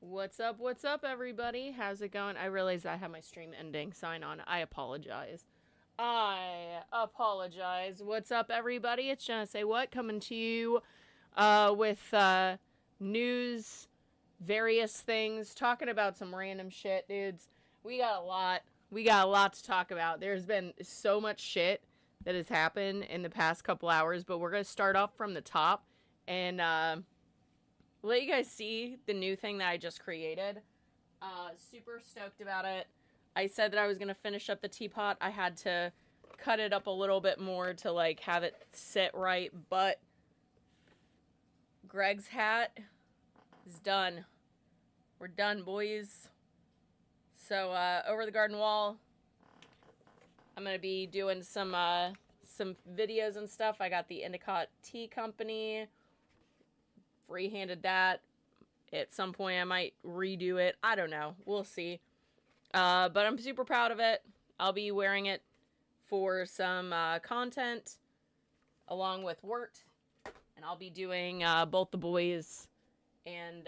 What's up, everybody? How's it going? I realize I have my stream ending sign on. I apologize. What's up, everybody? It's Jenna Say What coming to you with news, various things, talking about some random shit, dudes. We got a lot. We got a lot to talk about. There's been so much shit that has happened in the past couple hours, but we're going to start off from the top and let you guys see the new thing that I just created. Super stoked about it. I said that I was going to finish up the teapot. I had to cut it up a little bit more to like have it sit right, but Greg's hat is done. We're done, boys. So over the garden wall, I'm going to be doing some videos and stuff. I got the Endicott Tea Company. Free-handed that. At some point I might redo it. I don't know. We'll see. But I'm super proud of it. I'll be wearing it for some content along with Wirt. And I'll be doing both the boys and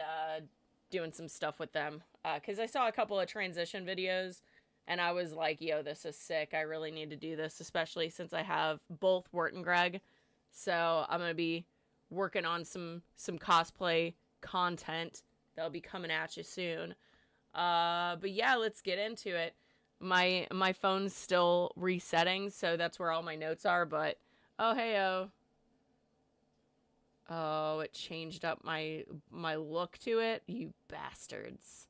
doing some stuff with them. Because I saw a couple of transition videos and I was like, yo, this is sick. I really need to do this, especially since I have both Wirt and Greg. So I'm going to be working on some cosplay content that'll be coming at you soon. But yeah, let's get into it. My phone's still resetting, so that's where all my notes are, but oh hey oh, it changed up my look to it. You bastards.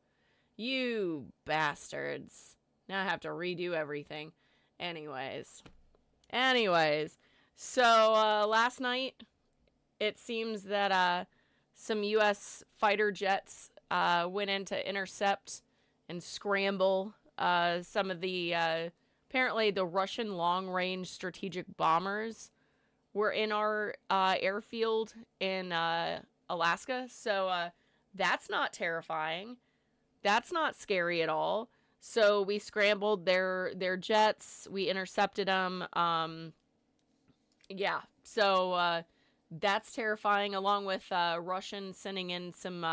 You bastards. Now I have to redo everything. Anyways. So last night it seems that some U.S. fighter jets went in to intercept and scramble some of the, apparently the Russian long-range strategic bombers were in our airfield in Alaska. So that's not terrifying. That's not scary at all. So we scrambled their jets. We intercepted them. Yeah, so that's terrifying, along with Russian sending in some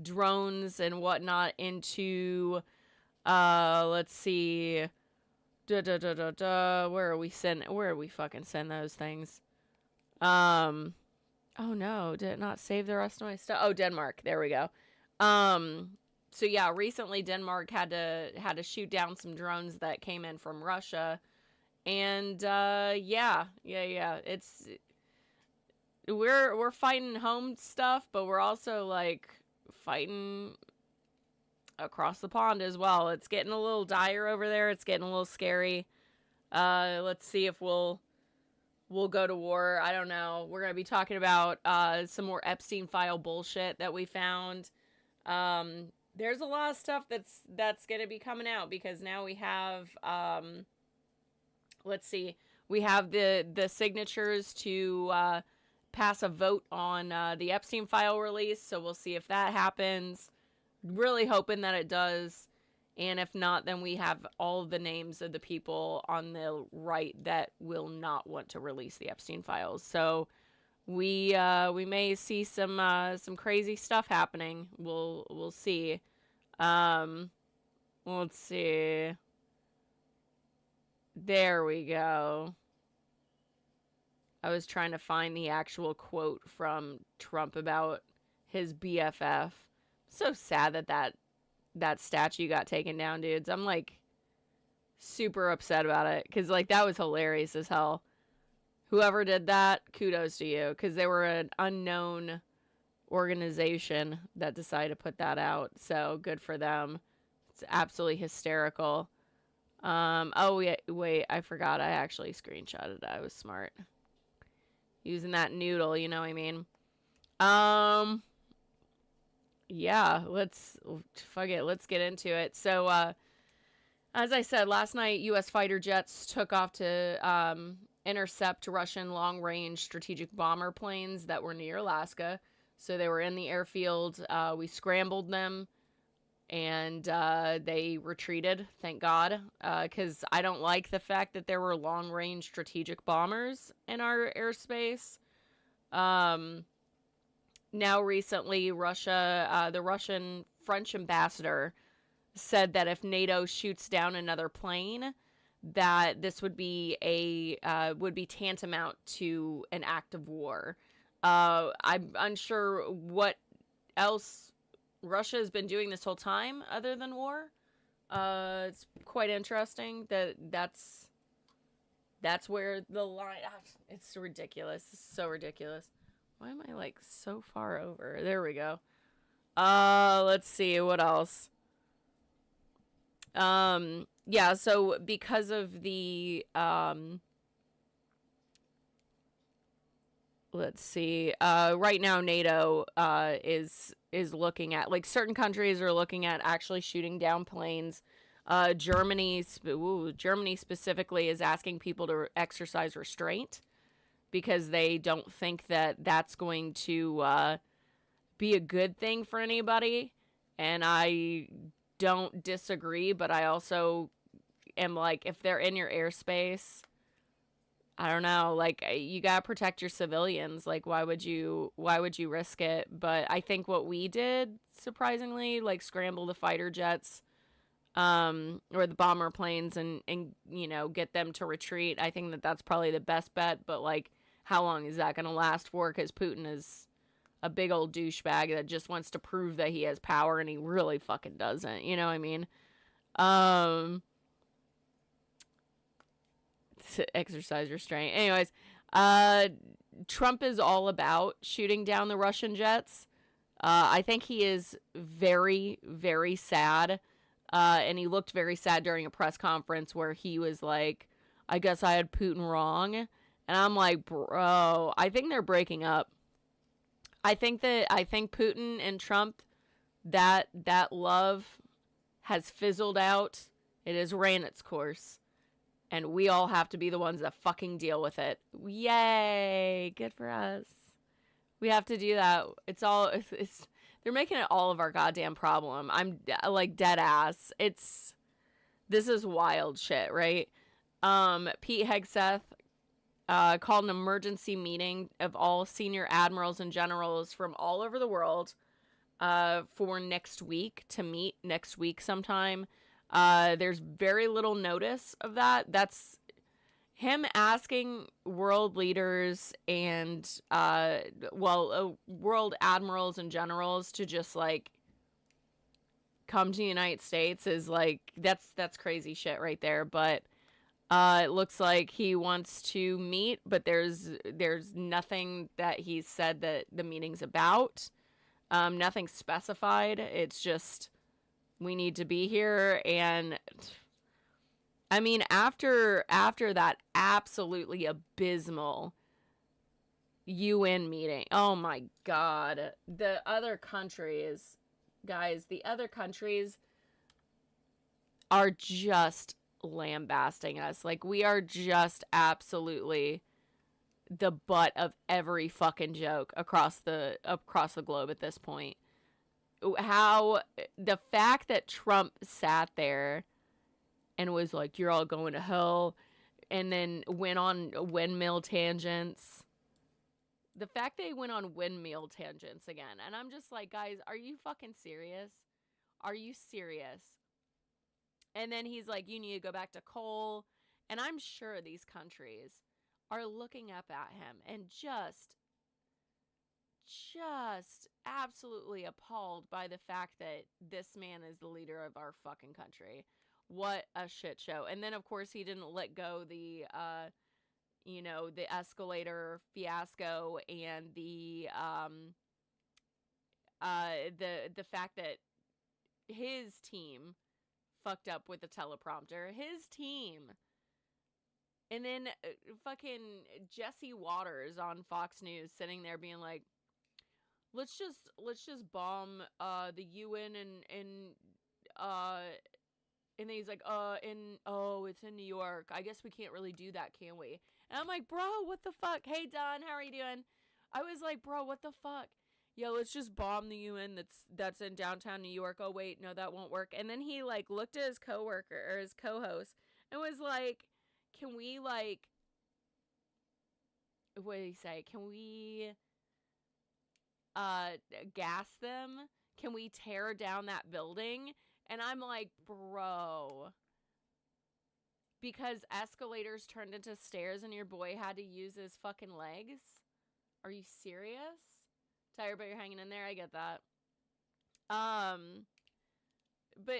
drones and whatnot into, let's see, where are we fucking send those things? Oh no, did it not save the rest of my stuff? Oh, Denmark, there we go. So yeah, recently Denmark had to shoot down some drones that came in from Russia, and yeah, it's we're fighting home stuff, but we're also like fighting across the pond as well. It's getting a little dire over there. It's getting a little scary. Let's see if we'll go to war. I don't know. We're gonna be talking about some more Epstein file bullshit that we found. There's a lot of stuff that's gonna be coming out because now we have let's see, we have the signatures to pass a vote on the Epstein file release, so we'll see if that happens. Really hoping that it does, and if not, then we have all the names of the people on the right that will not want to release the Epstein files. So we may see some crazy stuff happening. We'll see. Let's see. There we go. I was trying to find the actual quote from Trump about his BFF. So sad that statue got taken down, dudes. I'm like super upset about it because like that was hilarious as hell. Whoever did that, kudos to you, because they were an unknown organization that decided to put that out. So good for them. It's absolutely hysterical. Oh wait, I forgot. I actually screenshotted it. I was smart. Using that noodle, you know what I mean? Yeah, let's get into it. So, as I said, last night, U.S. fighter jets took off to intercept Russian long-range strategic bomber planes that were near Alaska. So they were in the airfield. We scrambled them, and they retreated, thank God, because I don't like the fact that there were long-range strategic bombers in our airspace. Now recently, Russia, the Russian French ambassador said that if NATO shoots down another plane, that this would be tantamount to an act of war. I'm unsure what else Russia has been doing this whole time other than war. It's quite interesting that's where the line. It's ridiculous. It's so ridiculous. Why am I like so far over? There we go. Let's see what else. Yeah, so because of the let's see. Right now NATO is looking at, like, certain countries are looking at actually shooting down planes. Germany specifically is asking people to exercise restraint because they don't think that that's going to be a good thing for anybody. And I don't disagree, but I also am like, if they're in your airspace, I don't know, like, you gotta protect your civilians. Like, why would you risk it? But I think what we did, surprisingly, like, scramble the fighter jets, or the bomber planes and you know, get them to retreat. I think that that's probably the best bet, but, like, how long is that gonna last for? Because Putin is a big old douchebag that just wants to prove that he has power, and he really fucking doesn't, you know what I mean? To exercise restraint. Anyways, Trump is all about shooting down the Russian jets. I think he is very, very sad. And he looked very sad during a press conference where he was like, I guess I had Putin wrong. And I'm like, bro, I think they're breaking up. I think Putin and Trump, that love has fizzled out. It has ran its course. And we all have to be the ones that fucking deal with it. Yay! Good for us. We have to do that. They're making it all of our goddamn problem. I'm like dead ass. This is wild shit, right? Pete Hegseth called an emergency meeting of all senior admirals and generals from all over the world for next week, to meet next week sometime. There's very little notice of that. That's him asking world leaders and, world admirals and generals to just, like, come to the United States is, like, that's crazy shit right there. But, it looks like he wants to meet, but there's nothing that he's said that the meeting's about. Nothing specified. It's just, we need to be here. And I mean, after that absolutely abysmal UN meeting, oh my god, the other countries are just lambasting us. Like, we are just absolutely the butt of every fucking joke across the globe at this point. How the fact that Trump sat there and was like, you're all going to hell, and then went on windmill tangents. The fact they went on windmill tangents again. And I'm just like, guys, are you fucking serious? Are you serious? And then he's like, you need to go back to coal. And I'm sure these countries are looking up at him and just absolutely appalled by the fact that this man is the leader of our fucking country. What a shit show. And then, of course, he didn't let go the escalator fiasco and the fact that his team fucked up with the teleprompter. His team. And then fucking Jesse Waters on Fox News sitting there being like, let's just bomb the UN and then he's like, it's in New York. I guess we can't really do that, can we? And I'm like, bro, what the fuck? Hey, Don, how are you doing? I was like, bro, what the fuck? Yo, let's just bomb the UN that's in downtown New York. Oh, wait, no, that won't work. And then he, like, looked at his coworker, or his co-host, and was like, can we, like, what did he say? Can we gas them? Can we tear down that building? And I'm like, bro, because escalators turned into stairs and your boy had to use his fucking legs? Are you serious? Tired, but you're hanging in there. I get that. But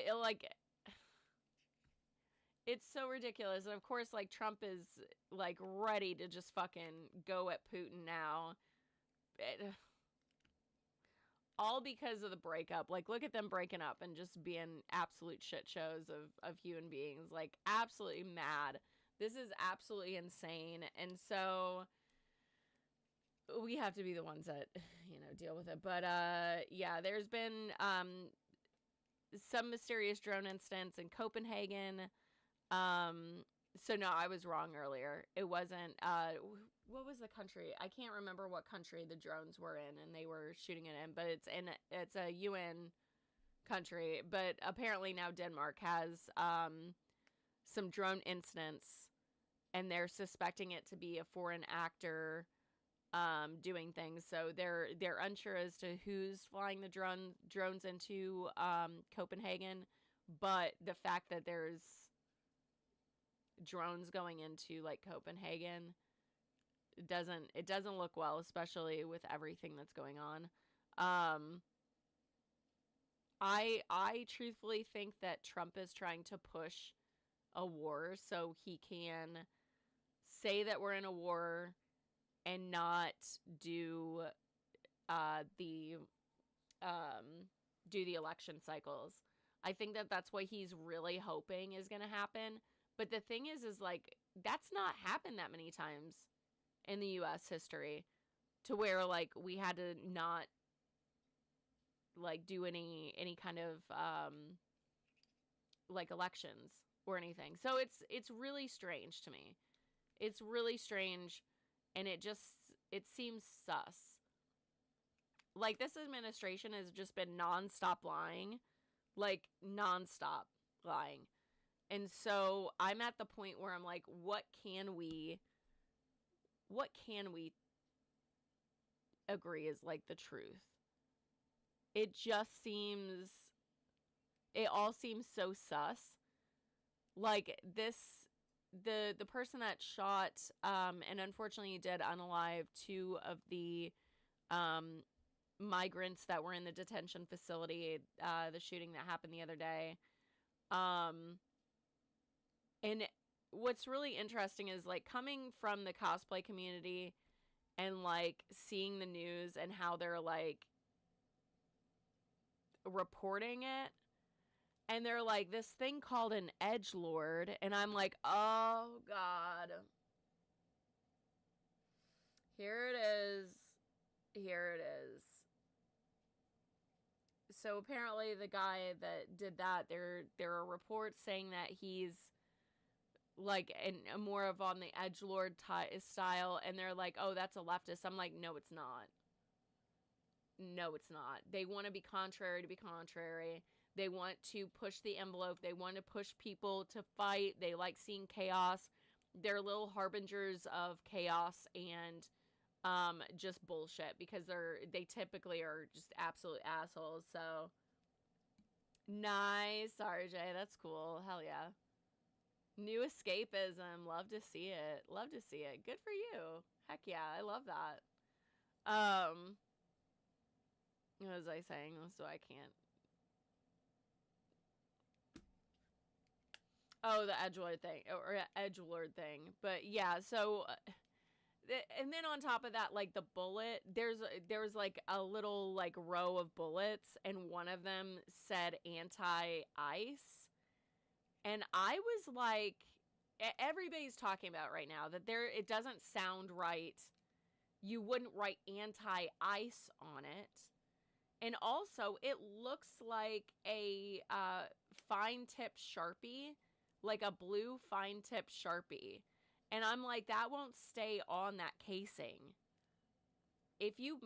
it's so ridiculous. And of course, like, Trump is like ready to just fucking go at Putin now. All because of the breakup. Like, look at them breaking up and just being absolute shit shows of human beings. Like, absolutely mad. This is absolutely insane. And so we have to be the ones that, deal with it. But yeah, there's been some mysterious drone incidents in Copenhagen. So no, I was wrong earlier. It wasn't, what was the country? I can't remember what country the drones were in and they were shooting it in, but it's a UN country. But apparently now Denmark has, some drone incidents and they're suspecting it to be a foreign actor, doing things. So they're unsure as to who's flying the drones into, Copenhagen. But the fact that there's drones going into like Copenhagen, it doesn't look well, especially with everything that's going on. I truthfully think that Trump is trying to push a war so he can say that we're in a war and not do the election cycles. I think that that's what he's really hoping is going to happen. But the thing is like, that's not happened that many times in the U.S. history to where, like, we had to not, like, do any kind of, like, elections or anything. So it's really strange to me. It's really strange, and it seems sus. Like, this administration has just been nonstop lying. Like, nonstop lying. And so I'm at the point where I'm like, what can we agree is like the truth? It all seems so sus. Like, the person that shot, and unfortunately did unalive 2 of the, migrants that were in the detention facility, the shooting that happened the other day. And what's really interesting is, like, coming from the cosplay community and, like, seeing the news and how they're, like, reporting it. And they're like, this thing called an edgelord. And I'm like, oh, God. Here it is. Here it is. So apparently the guy that did that, there are reports saying that he's like more of on the edgelord style, and they're like, oh, that's a leftist. I'm like, no, it's not. No, it's not. They want to be contrary to be contrary. They want to push the envelope. They want to push people to fight. They like seeing chaos. They're little harbingers of chaos and just bullshit, because they typically are just absolute assholes. So nice, RJ. That's cool. Hell yeah. New escapism. Love to see it. Love to see it. Good for you. Heck yeah. I love that. What was I saying? So I can't. Oh, the edgelord thing, or edgelord thing. But yeah, so, and then on top of that, like, the bullet, there's like a little like row of bullets, and one of them said anti-ice. And I was like, everybody's talking about right now that it doesn't sound right. You wouldn't write anti-ice on it. And also, it looks like a fine tip Sharpie, like a blue fine tip Sharpie. And I'm like, that won't stay on that casing. If you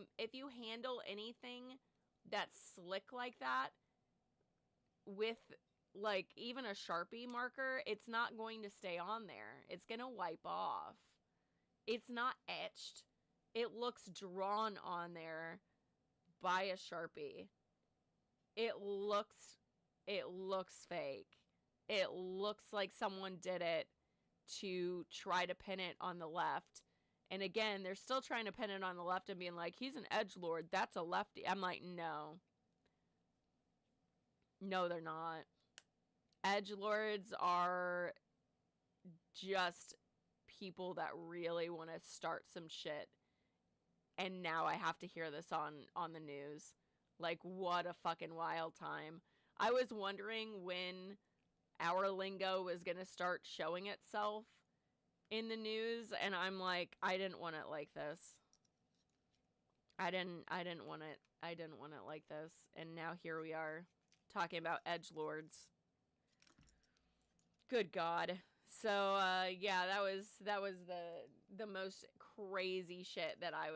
handle anything that's slick like that with, like, even a Sharpie marker, it's not going to stay on there. It's going to wipe off. It's not etched. It looks drawn on there by a Sharpie. it looks fake. It looks like someone did it to try to pin it on the left. And again, they're still trying to pin it on the left and being like, he's an edgelord, that's a lefty. I'm like, no. No, they're not. Edgelords are just people that really want to start some shit. And now I have to hear this on the news. Like, what a fucking wild time. I was wondering when our lingo was going to start showing itself in the news, and I'm like, I didn't want it like this. I didn't want it like this. And now here we are talking about edgelords. Good God. So yeah, that was the most crazy shit that I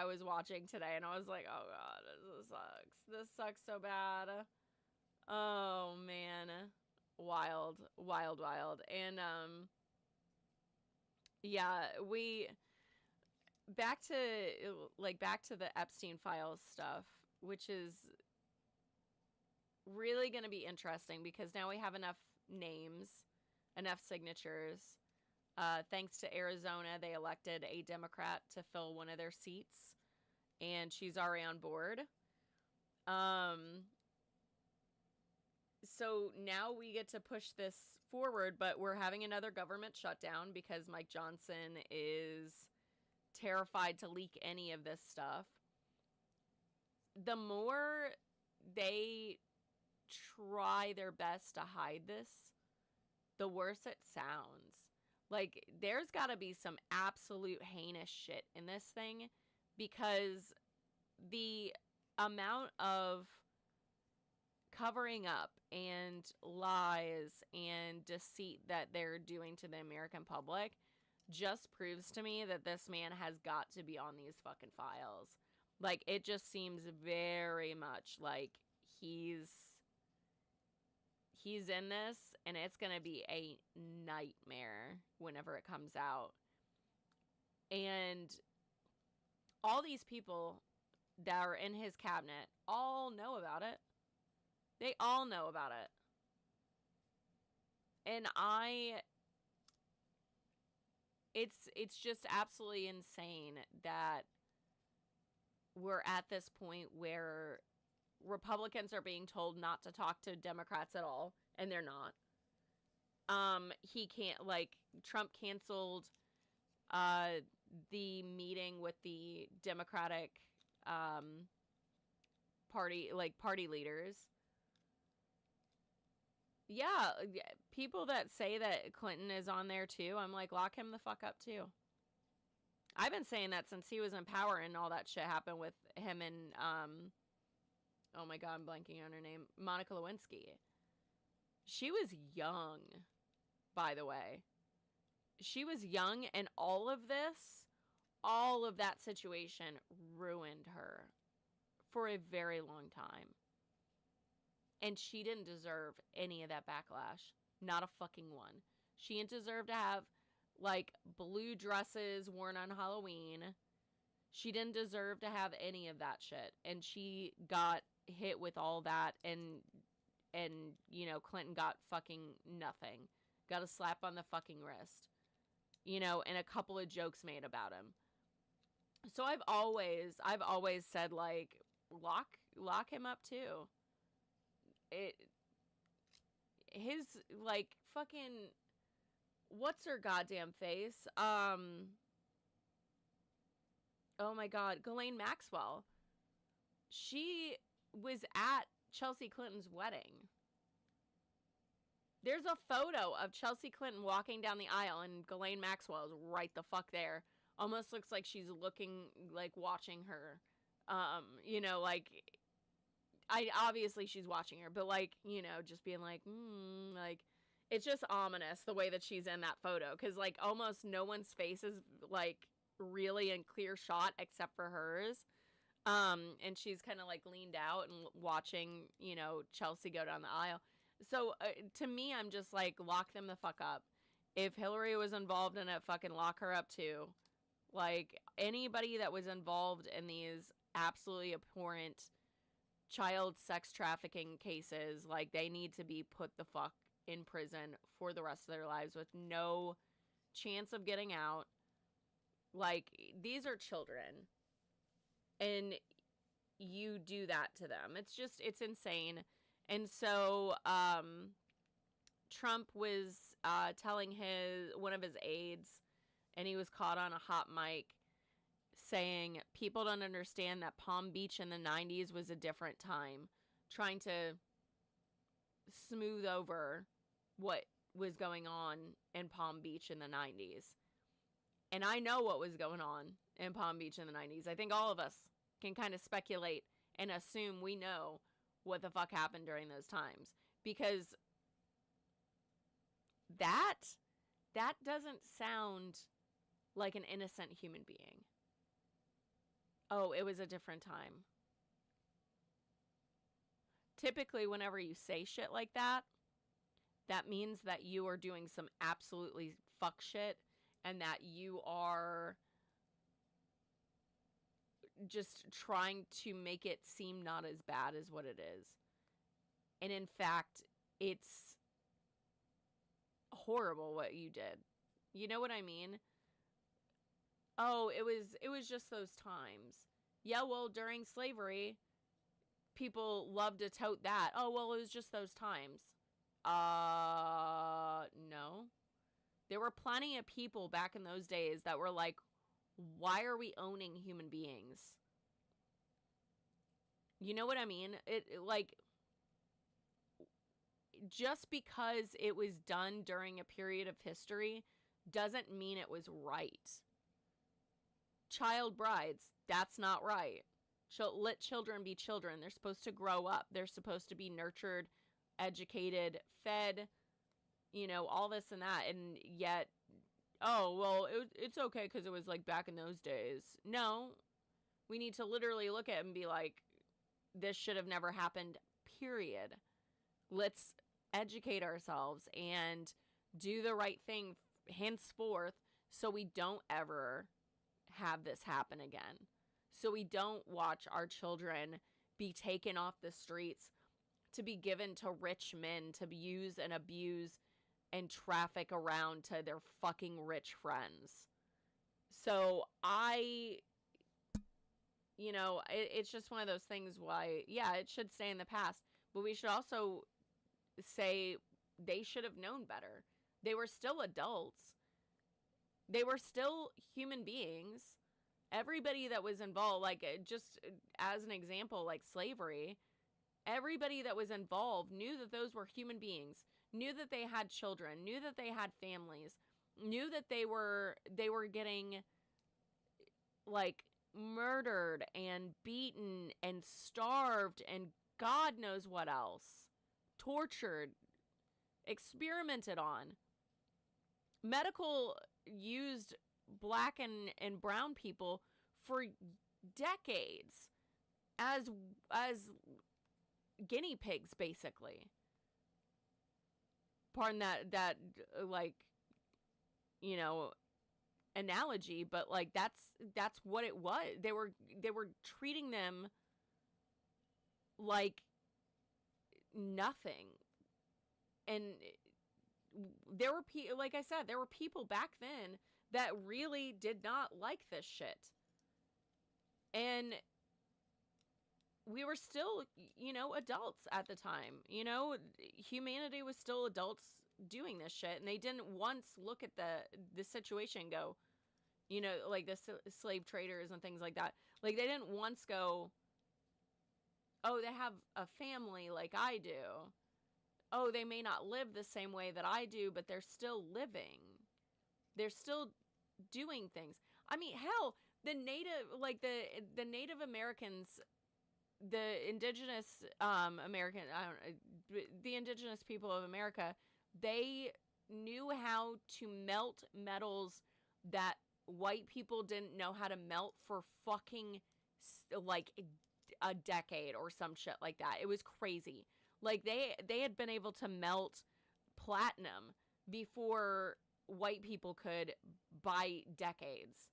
was watching today, and I was like, oh God, this sucks so bad. Oh man, wild. And yeah, we back to the Epstein files stuff, which is really going to be interesting because now we have enough names, enough signatures. Thanks to Arizona, they elected a Democrat to fill one of their seats, and she's already on board. So now we get to push this forward, but we're having another government shutdown because Mike Johnson is terrified to leak any of this stuff. The more they try their best to hide this, the worse it sounds. Like, there's got to be some absolute heinous shit in this thing, because the amount of covering up and lies and deceit that they're doing to the American public just proves to me that this man has got to be on these fucking files. Like, it just seems very much like he's in this, and it's gonna be a nightmare whenever it comes out. And all these people that are in his cabinet all know about it. They all know about it. And it's just absolutely insane that we're at this point where Republicans are being told not to talk to Democrats at all, and they're not. Trump canceled the meeting with the Democratic party leaders. Yeah, people that say that Clinton is on there too, I'm like, lock him the fuck up too. I've been saying that since he was in power and all that shit happened with him and oh my God, I'm blanking on her name, Monica Lewinsky. She was young, by the way. She was young, and all of that situation ruined her for a very long time. And she didn't deserve any of that backlash. Not a fucking one. She didn't deserve to have, like, blue dresses worn on Halloween. She didn't deserve to have any of that shit. And she got hit with all that, and you know, Clinton got fucking nothing. Got a slap on the fucking wrist. You know, and a couple of jokes made about him. So I've always said, like, lock him up too. His, like, fucking, what's her goddamn face? Oh my God, Ghislaine Maxwell. She was at Chelsea Clinton's wedding. There's a photo of Chelsea Clinton walking down the aisle, and Ghislaine Maxwell is right the fuck there. Almost looks like she's looking, like, watching her. You know, like, obviously she's watching her, but, like, you know, just being like, like, it's just ominous the way that she's in that photo, because, like, almost no one's face is, like, really in clear shot except for hers. And she's kind of, like, leaned out and watching, you know, Chelsea go down the aisle. So to me, I'm just like, lock them the fuck up. If Hillary was involved in it, fucking lock her up too. Like, anybody that was involved in these absolutely abhorrent child sex trafficking cases, like, they need to be put the fuck in prison for the rest of their lives with no chance of getting out. Like, these are children, and you do that to them. It's insane. And so Trump was telling one of his aides, and he was caught on a hot mic, saying people don't understand that Palm Beach in the 90s was a different time, trying to smooth over what was going on in Palm Beach in the 90s. And I know what was going on in Palm Beach in the 90s. I think all of us can kind of speculate and assume we know what the fuck happened during those times, because that doesn't sound like an innocent human being. Oh, it was a different time. Typically, whenever you say shit like that, that means that you are doing some absolutely fuck shit, and that you are just trying to make it seem not as bad as what it is. And in fact, it's horrible what you did. You know what I mean? Oh, it was just those times. Yeah, well, during slavery, people loved to tote that. Oh, well, it was just those times. No. There were plenty of people back in those days that were like, why are we owning human beings? You know what I mean? It like, just because it was done during a period of history doesn't mean it was right. Child brides, that's not right. Let children be children. They're supposed to grow up. They're supposed to be nurtured, educated, fed, all this and that. And yet, oh, well, it's okay because it was like back in those days. No, we need to literally look at it and be like, this should have never happened, period. Let's educate ourselves and do the right thing henceforth, so we don't ever have this happen again. So we don't watch our children be taken off the streets to be given to rich men to use and abuse and traffic around to their fucking rich friends. So it's just one of those things why, yeah, it should stay in the past, but we should also say they should have known better. They were still adults. They were still human beings. Everybody that was involved, like, just as an example, like slavery, everybody that was involved knew that those were human beings, knew that they had children, knew that they had families, knew that they were getting, like, murdered and beaten and starved and God knows what else. Tortured, experimented on. Medical used black and brown people for decades as guinea pigs, basically. Pardon that like, analogy, but like that's what it was. They were treating them like nothing. And there were like I said, there were people back then that really did not like this shit. And we were still, adults at the time. Humanity was still adults doing this shit, and they didn't once look at the situation and go, like the slave traders and things like that. Like, they didn't once go, oh, they have a family like I do. Oh, they may not live the same way that I do, but they're still living. They're still doing things. I mean, hell, the Native Americans, the indigenous the indigenous people of America, they knew how to melt metals that white people didn't know how to melt for fucking like a decade or some shit like that. It was crazy. Like, they had been able to melt platinum before white people could by decades.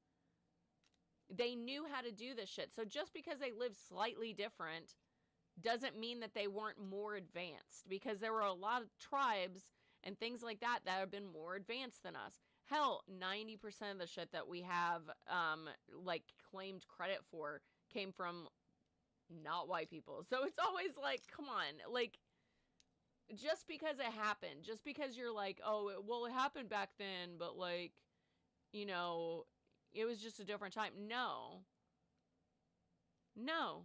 They knew how to do this shit. So just because they live slightly different doesn't mean that they weren't more advanced, because there were a lot of tribes and things like that that have been more advanced than us. Hell, 90% of the shit that we have, like, claimed credit for came from not white people. So it's always like, come on, like, just because it happened, just because you're like, oh, well, it happened back then, but, like, you know, it was just a different time. No. No.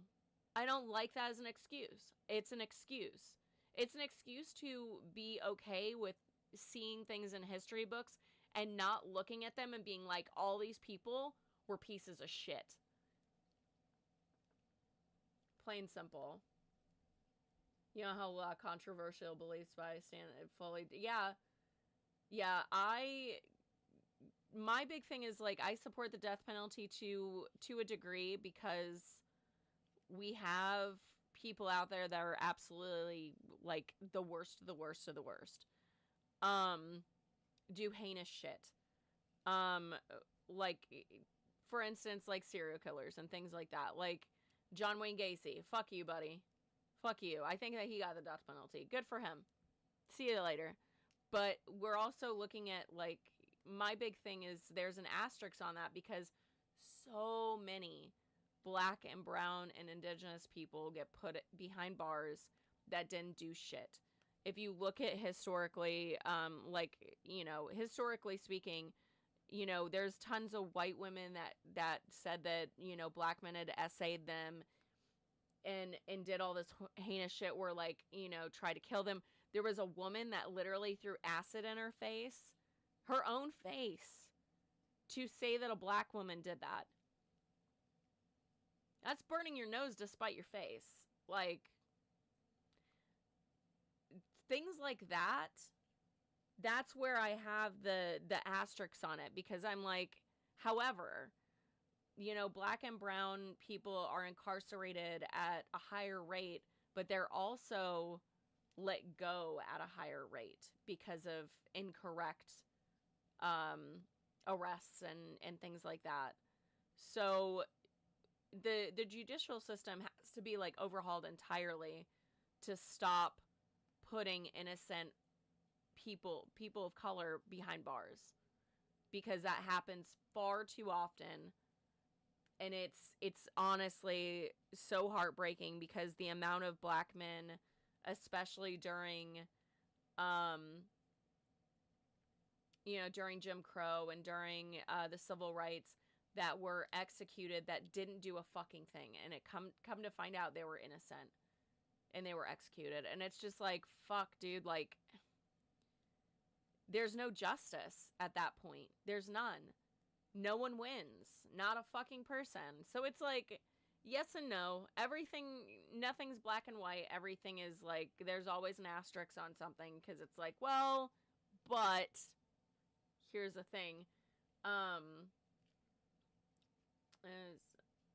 I don't like that as an excuse. It's an excuse. It's an excuse to be okay with seeing things in history books and not looking at them and being like, all these people were pieces of shit. Plain simple. You know how controversial beliefs by stand fully. Yeah. Yeah, my big thing is, like, I support the death penalty to a degree, because we have people out there that are absolutely, like, the worst of the worst of the worst. Do heinous shit. Like, for instance, like serial killers and things like that. Like John Wayne Gacy. Fuck you, buddy. Fuck you. I think that he got the death penalty. Good for him. See you later. But we're also looking at, like, my big thing is there's an asterisk on that, because so many black and brown and indigenous people get put behind bars that didn't do shit. If you look at historically, like, you know, historically speaking, you know, there's tons of white women that said that, you know, black men had essayed them and did all this heinous shit where, like, you know, tried to kill them. There was a woman that literally threw acid in her face, her own face, to say that a black woman did that. That's burning your nose to spite your face. Like, things like that, that's where I have the asterisks on it, because I'm like, however, you know, black and brown people are incarcerated at a higher rate, but they're also let go at a higher rate because of incorrect arrests and things like that. So the judicial system has to be, like, overhauled entirely to stop putting innocent people of color behind bars, because that happens far too often. And it's honestly so heartbreaking, because the amount of black men, especially during you know, during Jim Crow and during the civil rights, that were executed that didn't do a fucking thing, and it come to find out they were innocent and they were executed. And it's just like, fuck, dude, like, there's no justice at that point. There's none. No one wins. Not a fucking person. So it's like, yes and no. Everything, nothing's black and white. Everything is, like, there's always an asterisk on something, because it's like, well, but here's the thing.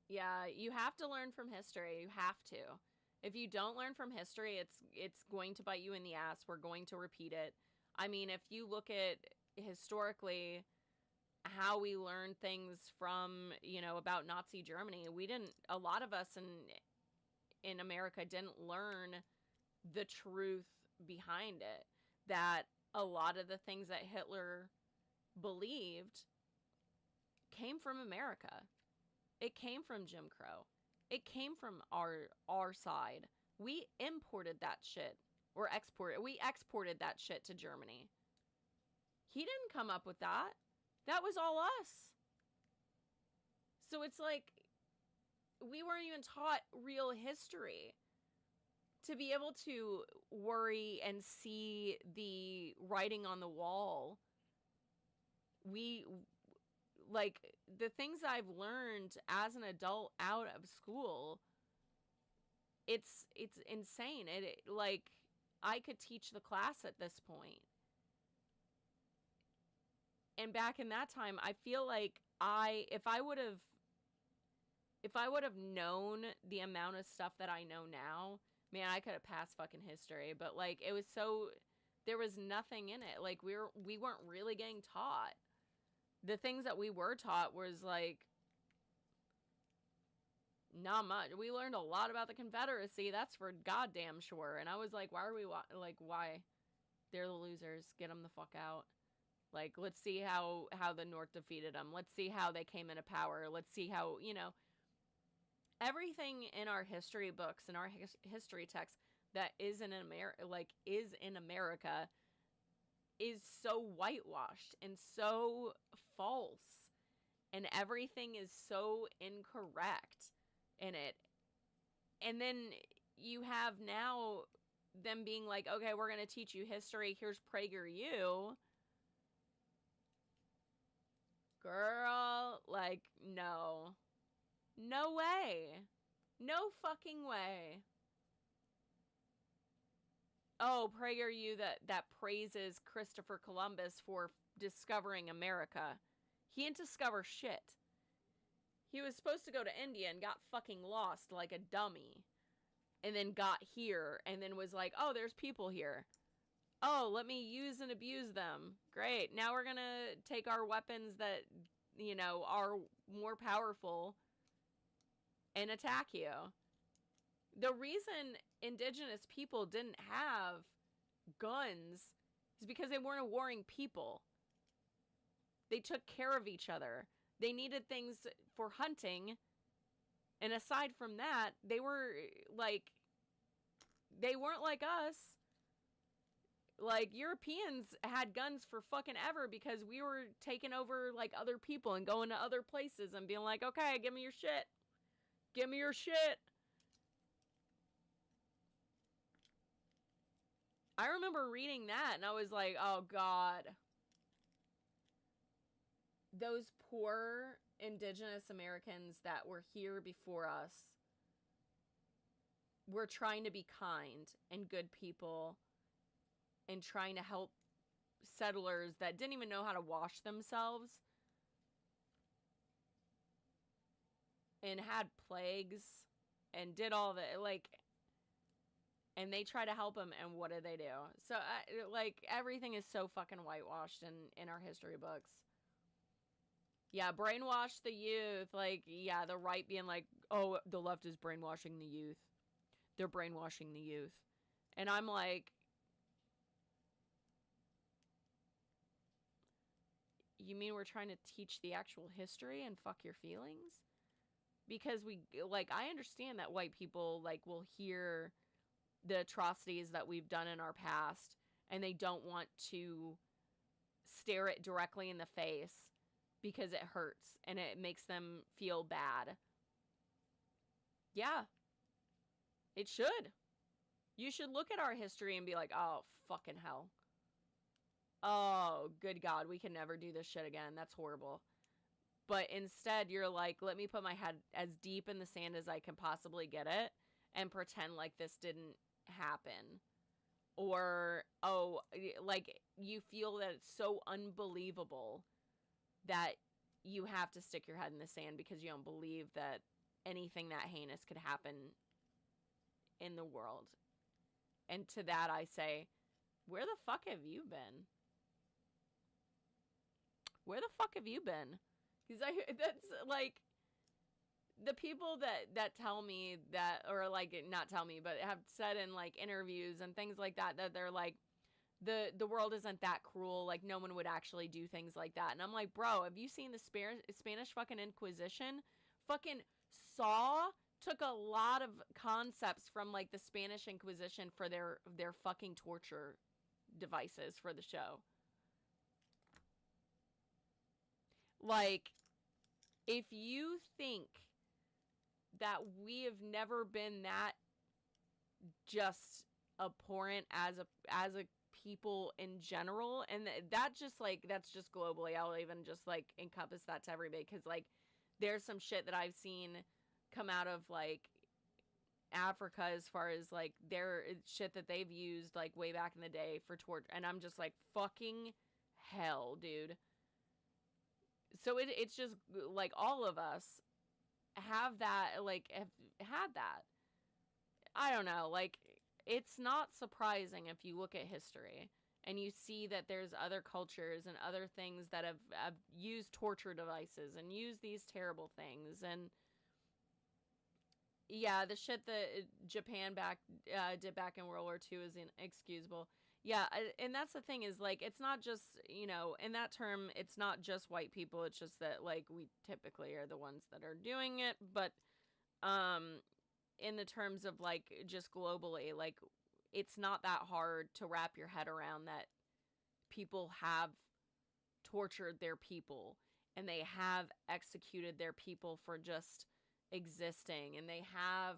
Yeah, you have to learn from history. You have to. If you don't learn from history, it's going to bite you in the ass. We're going to repeat it. I mean, if you look at historically how we learned things from, you know, about Nazi Germany, a lot of us in America didn't learn the truth behind it. That a lot of the things that Hitler believed came from America. It came from Jim Crow. It came from our side. We imported that shit. Or exported. We exported that shit to Germany. He didn't come up with that. That was all us. So it's like, we weren't even taught real history to be able to worry and see the writing on the wall. Like, the things I've learned as an adult out of school, it's insane. Like, I could teach the class at this point. And back in that time, I feel like if I would have known the amount of stuff that I know now, man, I could have passed fucking history. But, like, it was so, there was nothing in it. Like, we weren't really getting taught. The things that we were taught was, like, Not much. We learned a lot about the Confederacy. That's for goddamn sure. And I was like, why are we like why? They're the losers. Get them the fuck out. Like, let's see how the North defeated them. Let's see how they came into power. Let's see how, you know, everything in our history books and our history texts that is in America is so whitewashed and so false, and everything is so incorrect in it. And then you have now them being like, okay, we're going to teach you history. Here's PragerU. Girl, like, no. No way. No fucking way. Oh, PragerU that praises Christopher Columbus for discovering America. He didn't discover shit. He was supposed to go to India and got fucking lost like a dummy. And then got here and then was like, oh, there's people here. Oh, let me use and abuse them. Great. Now we're going to take our weapons that, you know, are more powerful and attack you. The reason indigenous people didn't have guns is because they weren't a warring people. They took care of each other. They needed things for hunting. And aside from that, they weren't like us. Like, Europeans had guns for fucking ever because we were taking over, like, other people and going to other places and being like, okay, give me your shit. Give me your shit. I remember reading that and I was like, oh, God. Those poor indigenous Americans that were here before us were trying to be kind and good people and trying to help settlers that didn't even know how to wash themselves and had plagues and did all the, like, and they try to help them, and what do they do? So, like, everything is so fucking whitewashed in our history books. Yeah, brainwash the youth. Like, yeah, the right being like, oh, the left is brainwashing the youth. They're brainwashing the youth. And I'm like, you mean we're trying to teach the actual history and fuck your feelings? Because we, like, I understand that white people, like, will hear the atrocities that we've done in our past and they don't want to stare it directly in the face because it hurts and it makes them feel bad. Yeah. It should. You should look at our history and be like, oh, fucking hell. Oh, good God, we can never do this shit again. That's horrible. But instead, you're like, let me put my head as deep in the sand as I can possibly get it and pretend like this didn't happen. Or, oh, like, you feel that it's so unbelievable that you have to stick your head in the sand because you don't believe that anything that heinous could happen in the world. And to that I say, where the fuck have you been? Where the fuck have you been? Because that's like the people that tell me that, or like not tell me, but have said in like interviews and things like that, that they're like, the world isn't that cruel. Like, no one would actually do things like that. And I'm like, bro, have you seen the Spanish fucking Inquisition? Fucking Saw took a lot of concepts from like the Spanish Inquisition for their fucking torture devices for the show. Like, if you think that we have never been that just abhorrent as a people in general, and that just like, that's just globally, I'll even just like encompass that to everybody, because like there's some shit that I've seen come out of like Africa as far as like their shit that they've used like way back in the day for torture, and I'm just like, fucking hell, dude. So it's just like all of us have that, like, have had that. I don't know, like, it's not surprising if you look at history and you see that there's other cultures and other things that have used torture devices and used these terrible things. And Yeah, the shit that Japan did back in World War II is inexcusable. Yeah, and that's the thing is like it's not just in that term it's not just white people. It's just that like we typically are the ones that are doing it, but um, in the terms of like just globally, like it's not that hard to wrap your head around that people have tortured their people and they have executed their people for just existing, and they have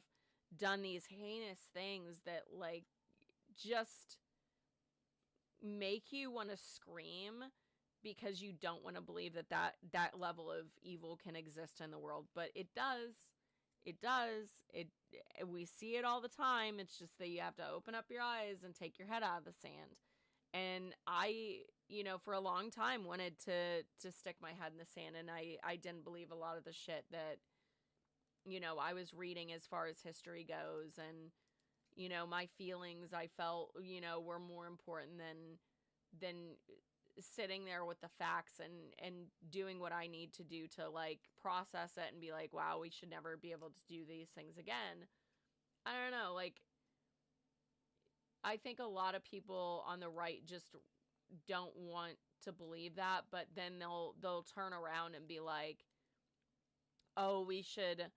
done these heinous things that like just make you want to scream because you don't want to believe that level of evil can exist in the world, but it does. It we see it all the time. It's just that you have to open up your eyes and take your head out of the sand. And I, for a long time wanted to stick my head in the sand, and I didn't believe a lot of the shit that I was reading as far as history goes, and my feelings I felt were more important than sitting there with the facts and doing what I need to do to like process it and be like, wow, we should never be able to do these things again. I don't know, like I think a lot of people on the right just don't want to believe that, but then they'll turn around and be like, "Oh, we should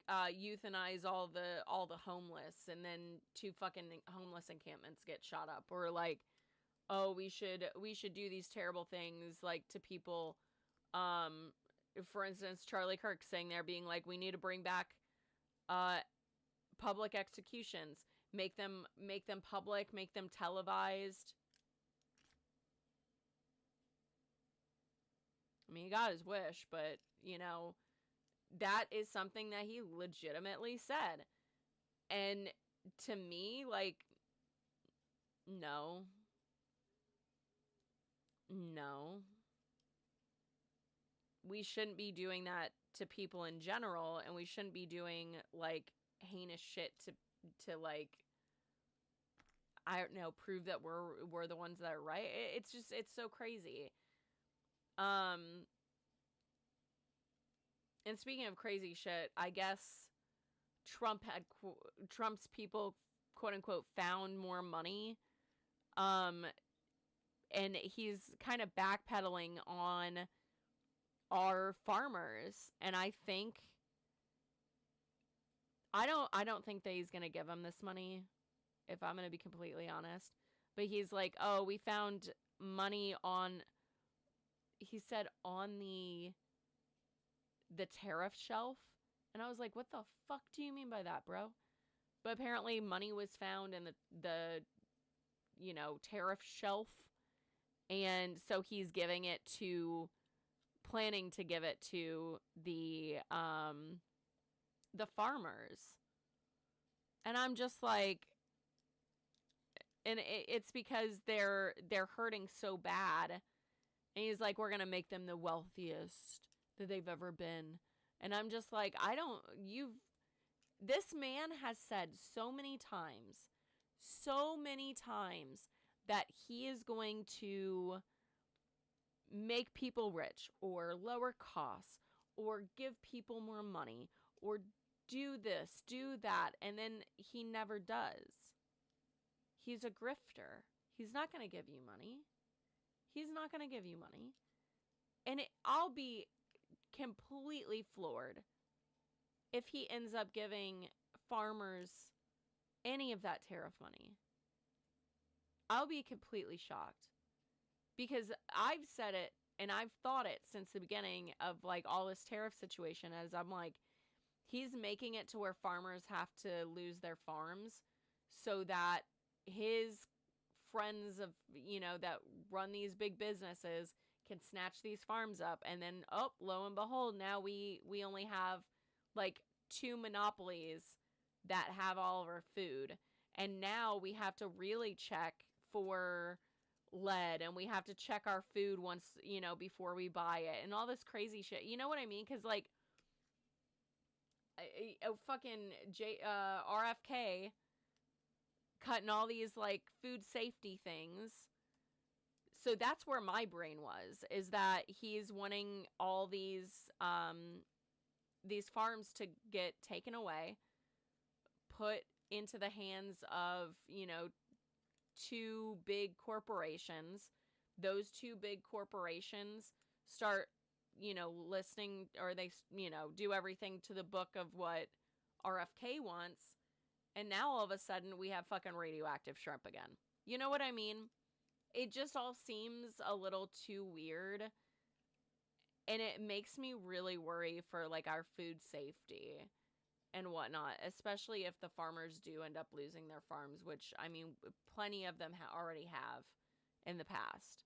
euthanize all the homeless," and then 2 fucking homeless encampments get shot up, or like, "Oh, we should do these terrible things like to people." Um, for instance, Charlie Kirk saying there being like, "We need to bring back uh public executions, make them public, make them televised." I mean, he got his wish, but that is something that he legitimately said. And to me, like, no. No. We shouldn't be doing that to people in general, and we shouldn't be doing like heinous shit to like, I don't know, prove that we're the ones that are right. It's just it's so crazy. Um and speaking of crazy shit, I guess Trump's people, quote unquote, found more money. Um and he's kind of backpedaling on our farmers, and I don't think that he's going to give them this money, if I'm going to be completely honest. But he's like, "Oh, we found money on," he said, "on the tariff shelf." And I was like, "What the fuck do you mean by that, bro?" But apparently money was found in the tariff shelf, and so he's giving it to planning to give it to the farmers. And I'm just like, and it's because they're hurting so bad. And he's like, "We're gonna make them the wealthiest that they've ever been." And I'm just like, I don't, this man has said so many times that he is going to make people rich or lower costs or give people more money or do this, do that, and then he never does. He's a grifter. He's not going to give you money. He's not going to give you money. And I'll be completely floored if he ends up giving farmers any of that tariff money. I'll be completely shocked. Because I've said it and I've thought it since the beginning of like all this tariff situation, as I'm like, he's making it to where farmers have to lose their farms so that his friends of, that run these big businesses can snatch these farms up. And then, oh, lo and behold, now we only have like 2 monopolies that have all of our food. And now we have to really check for lead, and we have to check our food once, before we buy it, and all this crazy shit. You know what I mean? Because like a fucking RFK cutting all these like food safety things. So that's where my brain was, is that he's wanting all these these farms to get taken away, put into the hands of, you know, two big corporations. Those two big corporations start, you know, listening, or they, you know, do everything to the book of what RFK wants. And now all of a sudden we have fucking radioactive shrimp again. You know what I mean? It just all seems a little too weird. And it makes me really worry for like our food safety and whatnot, especially if the farmers do end up losing their farms, which, I mean, plenty of them already have in the past.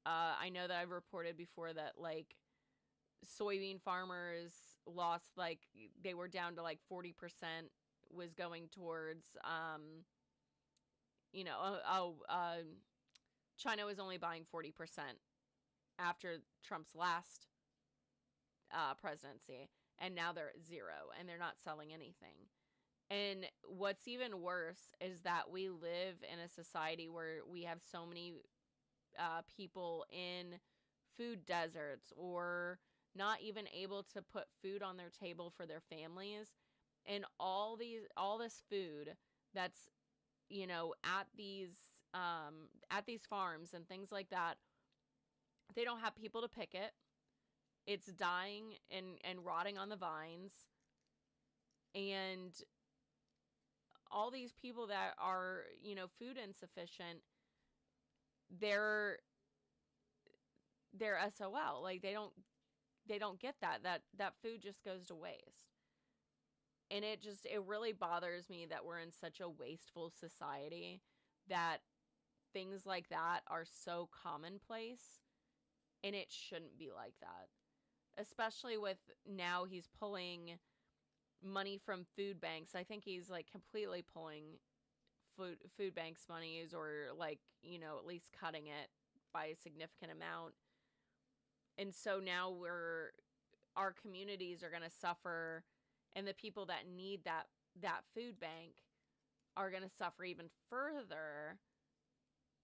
I know that I've reported before that, like, soybean farmers lost, like, they were down to, like, 40% was going towards, you know, China was only buying 40% after Trump's last presidency. And now they're at zero and they're not selling anything. And what's even worse is that we live in a society where we have so many people in food deserts or not even able to put food on their table for their families. And all this food that's, you know, at these farms and things like that, they don't have people to pick it. It's dying and rotting on the vines. And all these people that are, you know, food insufficient, they're SOL. Like, they don't get that food just goes to waste. And it really bothers me that we're in such a wasteful society that things like that are so commonplace, and it shouldn't be like that. Especially with now he's pulling money from food banks. I think he's like completely pulling food banks' monies, or like, you know, at least cutting it by a significant amount. And so now our communities are going to suffer, and the people that need that food bank are going to suffer even further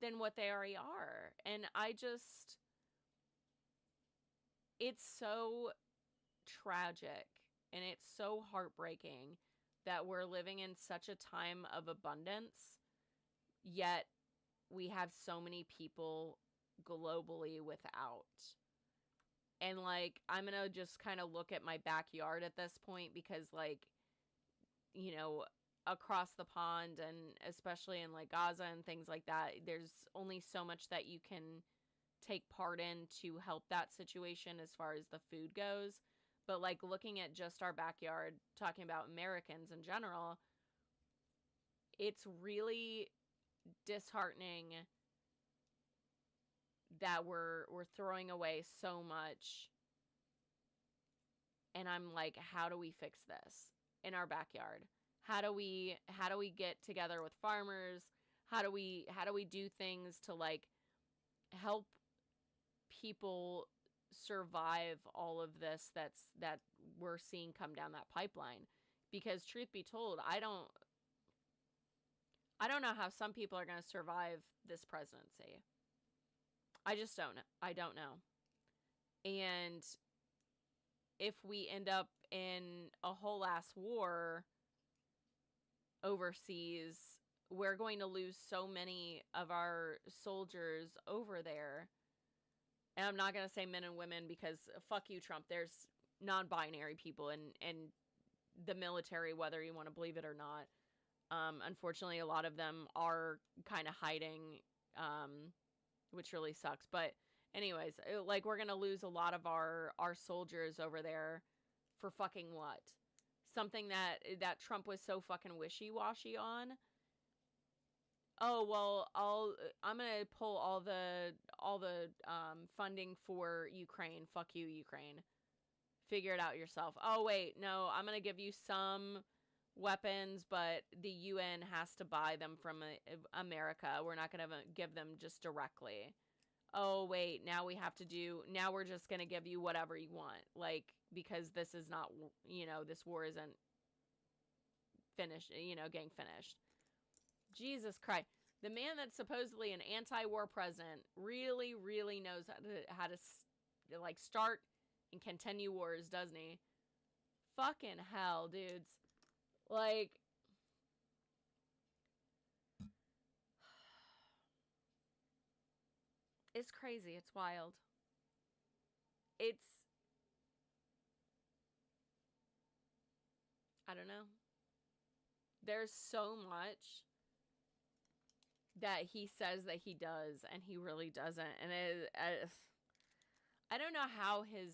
than what they already are. And it's so tragic and it's so heartbreaking that we're living in such a time of abundance, yet we have so many people globally without. And like, I'm gonna just kind of look at my backyard at this point, because like, you know, across the pond, and especially in like Gaza and things like that, there's only so much that you can take part in to help that situation as far as the food goes. But like, looking at just our backyard, talking about Americans in general, it's really disheartening that we're throwing away so much. And I'm like, how do we fix this in our backyard? How do we get together with farmers? How do we do things to like help people survive all of this that we're seeing come down that pipeline? Because truth be told, I don't know how some people are going to survive this presidency. I just don't. I don't know. And if we end up in a whole ass war overseas, we're going to lose so many of our soldiers over there. And I'm not going to say men and women, because fuck you, Trump. There's non-binary people in the military, whether you want to believe it or not. Unfortunately, a lot of them are kind of hiding, which really sucks. But anyways, like, we're going to lose a lot of our soldiers over there for fucking what? Something that Trump was so fucking wishy-washy on. Oh, well, I'm going to pull all the funding for Ukraine. Fuck you, Ukraine. Figure it out yourself. Oh, wait, no, I'm going to give you some weapons, but the UN has to buy them from America. We're not going to give them just directly. Oh, wait, now we're just going to give you whatever you want. Like, because this is not, you know, this war isn't finished, you know, getting finished. Jesus Christ. The man that's supposedly an anti-war president really, really knows how to like start and continue wars, doesn't he? Fucking hell, dudes. Like, it's crazy. It's wild. It's, I don't know. There's so much that he says that he does, and he really doesn't. And I don't know how his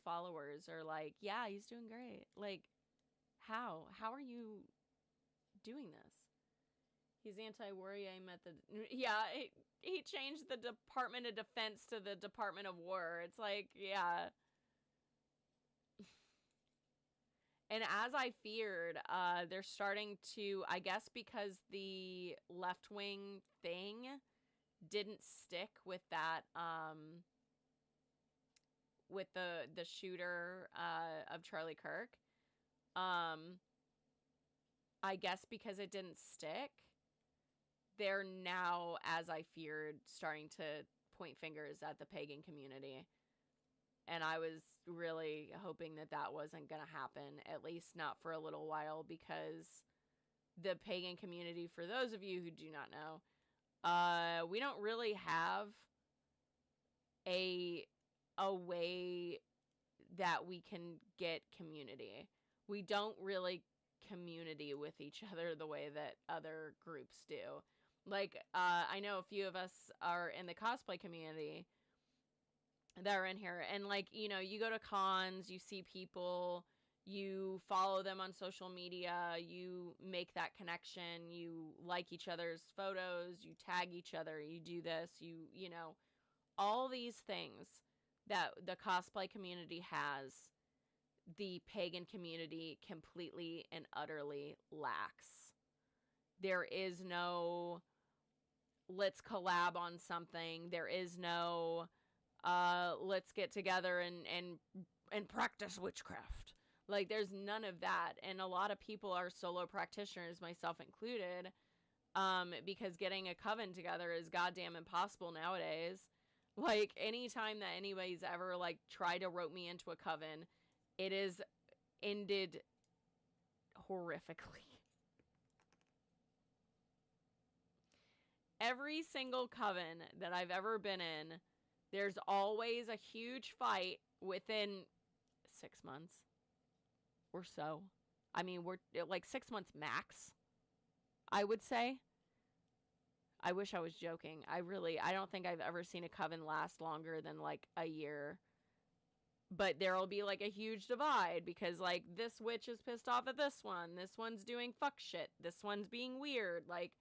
followers are like, yeah, he's doing great. Like, how are you doing this? He's anti-war. I met the, yeah, he changed the Department of Defense to the Department of War. It's like, yeah. And as I feared, they're starting to, I guess because the left-wing thing didn't stick with that, with the shooter of Charlie Kirk. I guess because it didn't stick, they're now, as I feared, starting to point fingers at the pagan community. And I was really hoping that that wasn't going to happen, at least not for a little while, because the pagan community, for those of you who do not know, we don't really have a way that we can get community. We don't really community with each other the way that other groups do. Like, I know a few of us are in the cosplay community that are in here, and like, you know, you go to cons, you see people, you follow them on social media, you make that connection, you like each other's photos, you tag each other, you do this, you know, all these things that the cosplay community has, the pagan community completely and utterly lacks. There is no, let's collab on something. There is no, let's get together and practice witchcraft. Like, there's none of that. And a lot of people are solo practitioners, myself included, because getting a coven together is goddamn impossible nowadays. Like, anytime that anybody's ever, like, tried to rope me into a coven, it is ended horrifically. Every single coven that I've ever been in, there's always a huge fight within 6 months or so. I mean, we're like 6 months max, I would say. I wish I was joking. I don't think I've ever seen a coven last longer than like a year. But there'll be like a huge divide because like this witch is pissed off at this one. This one's doing fuck shit. This one's being weird. Like,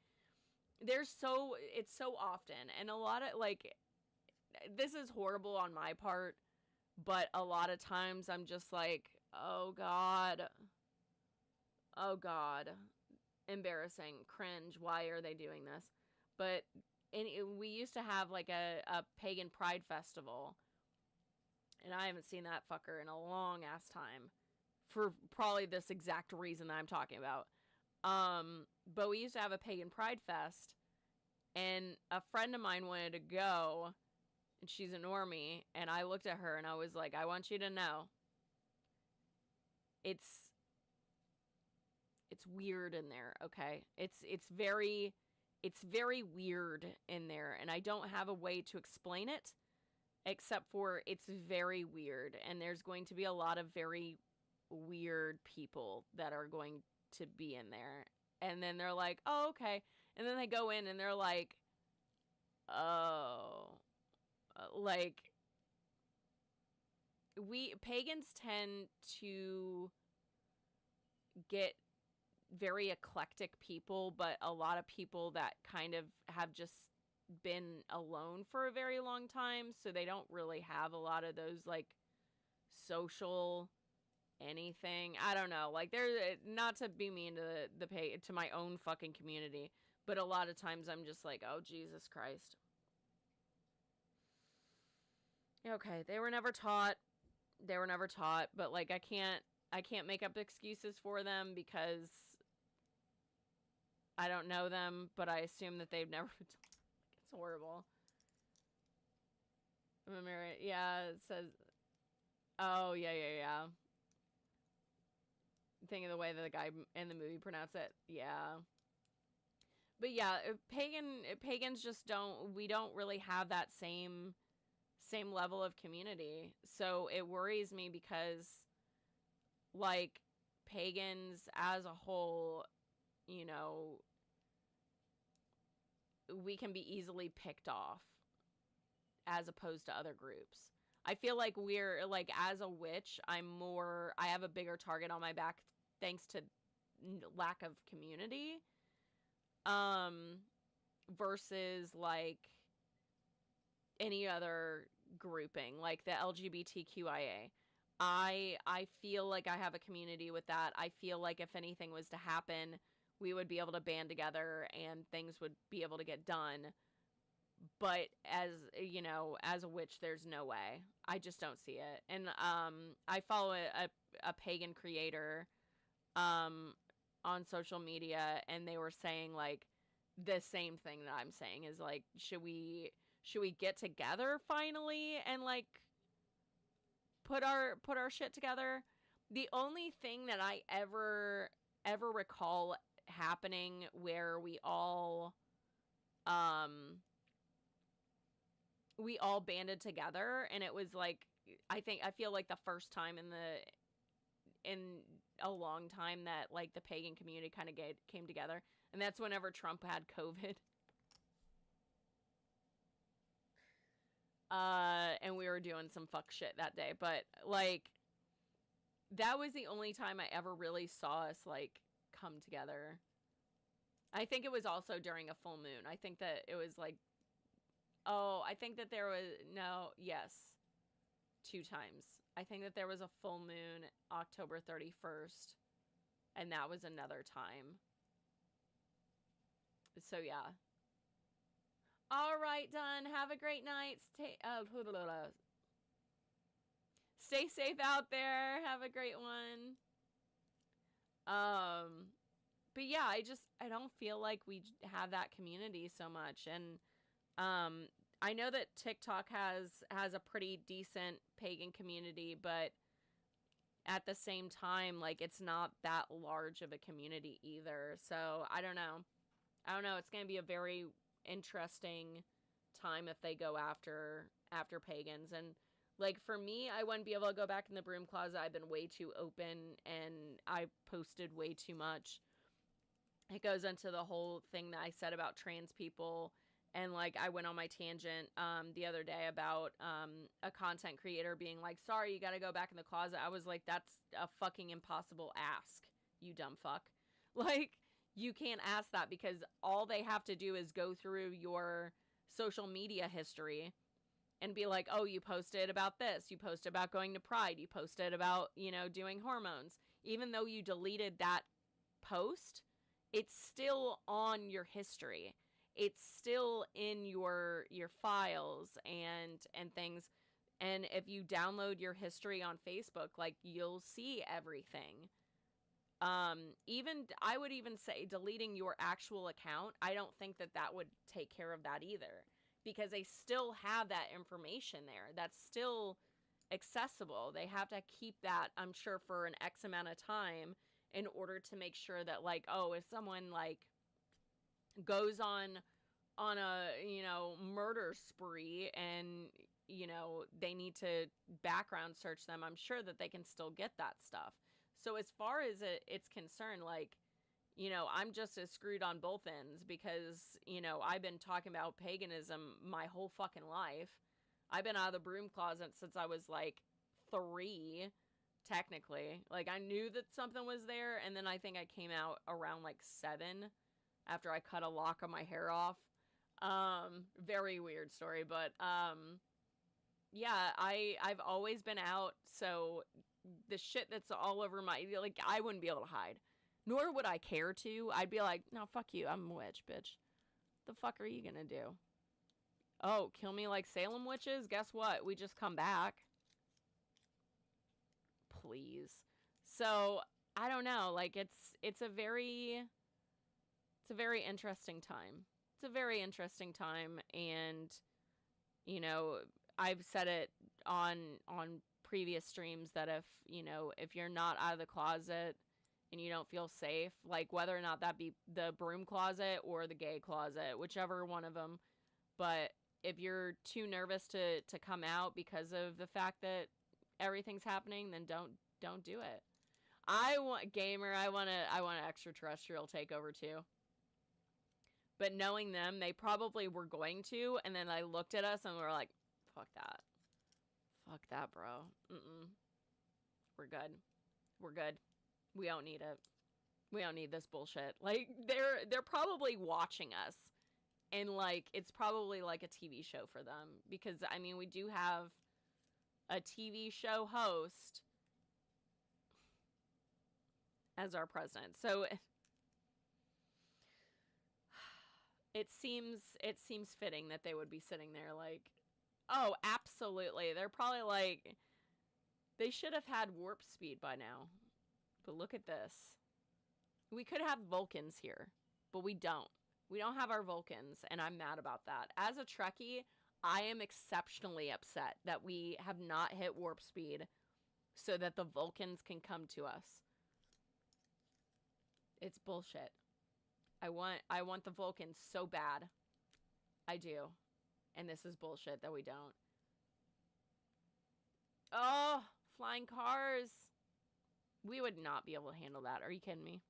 it's so often. And a lot of, like, this is horrible on my part, but a lot of times I'm just like, oh God, embarrassing, cringe, why are they doing this? But we used to have like a pagan pride festival, and I haven't seen that fucker in a long ass time, for probably this exact reason that I'm talking about. But we used to have a pagan pride fest, and a friend of mine wanted to go, and she's a normie, and I looked at her and I was like, I want you to know, it's weird in there, okay? It's very weird in there, and I don't have a way to explain it except for it's very weird, and there's going to be a lot of very weird people that are going to be in there. And then they're like, oh, okay. And then they go in and they're like, oh, like, pagans tend to get very eclectic people, but a lot of people that kind of have just been alone for a very long time, so they don't really have a lot of those like social anything. I don't know, like, they're not to be mean to to my own fucking community, but a lot of times I'm just like, oh Jesus Christ. Okay, they were never taught, but like I can't make up excuses for them because I don't know them, but I assume that they've never been taught. It's horrible. Yeah, it says, oh yeah. Thinking of the way that the guy in the movie pronounced it. Yeah. But yeah, pagans just we don't really have that same level of community. So it worries me because, like, pagans as a whole, you know, we can be easily picked off as opposed to other groups. I feel like we're, like, as a witch, I have a bigger target on my back thanks to lack of community. Versus, like, any other grouping, like the LGBTQIA. I feel like I have a community with that. I feel like if anything was to happen, we would be able to band together and things would be able to get done. But as, you know, as a witch, there's no way. I just don't see it. And I follow a pagan creator on social media, and they were saying, like, the same thing that I'm saying is, like, should we get together finally and, like, put our shit together? The only thing that I ever recall happening where we all banded together, and it was, like, I feel like the first time in a long time that, like, the pagan community kind of came together, and that's whenever Trump had COVID. And we were doing some fuck shit that day, but, like, that was the only time I ever really saw us, like, come together. I think it was also during a full moon. I think that it was, like, I think that there was, no, yes, 2 times. I think that there was a full moon October 31st, and that was another time. So, yeah. All right, done. Have a great night. Stay safe out there. Have a great one. But yeah, I don't feel like we have that community so much. And I know that TikTok has a pretty decent pagan community, but at the same time, like, it's not that large of a community either. So I don't know. It's going to be a very interesting time if they go after pagans. And, like, for me, I wouldn't be able to go back in the broom closet. I've been way too open and I posted way too much. It goes into the whole thing that I said about trans people. And, like, I went on my tangent the other day about a content creator being like, sorry, you got to go back in the closet. I was like, that's a fucking impossible ask, you dumb fuck. Like, you can't ask that because all they have to do is go through your social media history and be like, oh, you posted about this. You posted about going to Pride. You posted about, you know, doing hormones. Even though you deleted that post, it's still on your history. It's still in your files and things. And if you download your history on Facebook, like, you'll see everything. Even, I would even say deleting your actual account, I don't think that would take care of that either, because they still have that information there. That's still accessible. They have to keep that, I'm sure, for an X amount of time in order to make sure that, like, oh, if someone, like, goes on a, you know, murder spree and, you know, they need to background search them, I'm sure that they can still get that stuff. So as far as it's concerned, like, you know, I'm just as screwed on both ends because, you know, I've been talking about paganism my whole fucking life. I've been out of the broom closet since I was, like, 3, technically. Like, I knew that something was there, and then I think I came out around, like, 7 after I cut a lock of my hair off. Very weird story, but, yeah, I've always been out, so the shit that's all over my, like, I wouldn't be able to hide. Nor would I care to. I'd be like, no, fuck you, I'm a witch, bitch. The fuck are you gonna do? Oh, kill me like Salem witches? Guess what? We just come back. Please. So, I don't know, like, it's a very interesting time. It's a very interesting time, and, you know, I've said it on previous streams that if, you know, if you're not out of the closet, and you don't feel safe, like whether or not that be the broom closet or the gay closet, whichever one of them. But if you're too nervous to come out because of the fact that everything's happening, then don't do it. I want gamer. I want an extraterrestrial takeover too. But knowing them, they probably were going to, and then I looked at us and we were like, fuck that. Fuck that, bro. We're good. We're good. We don't need it. We don't need this bullshit. Like, they're probably watching us. And, like, it's probably like a TV show for them. Because, I mean, we do have a TV show host as our president. So it seems fitting that they would be sitting there like, oh, absolutely. They're probably like, they should have had warp speed by now. But look at this. We could have Vulcans here, but we don't. We don't have our Vulcans, and I'm mad about that. As a Trekkie, I am exceptionally upset that we have not hit warp speed so that the Vulcans can come to us. It's bullshit. I want the Vulcans so bad. I do. And this is bullshit that we don't. Oh, flying cars. We would not be able to handle that. Are you kidding me?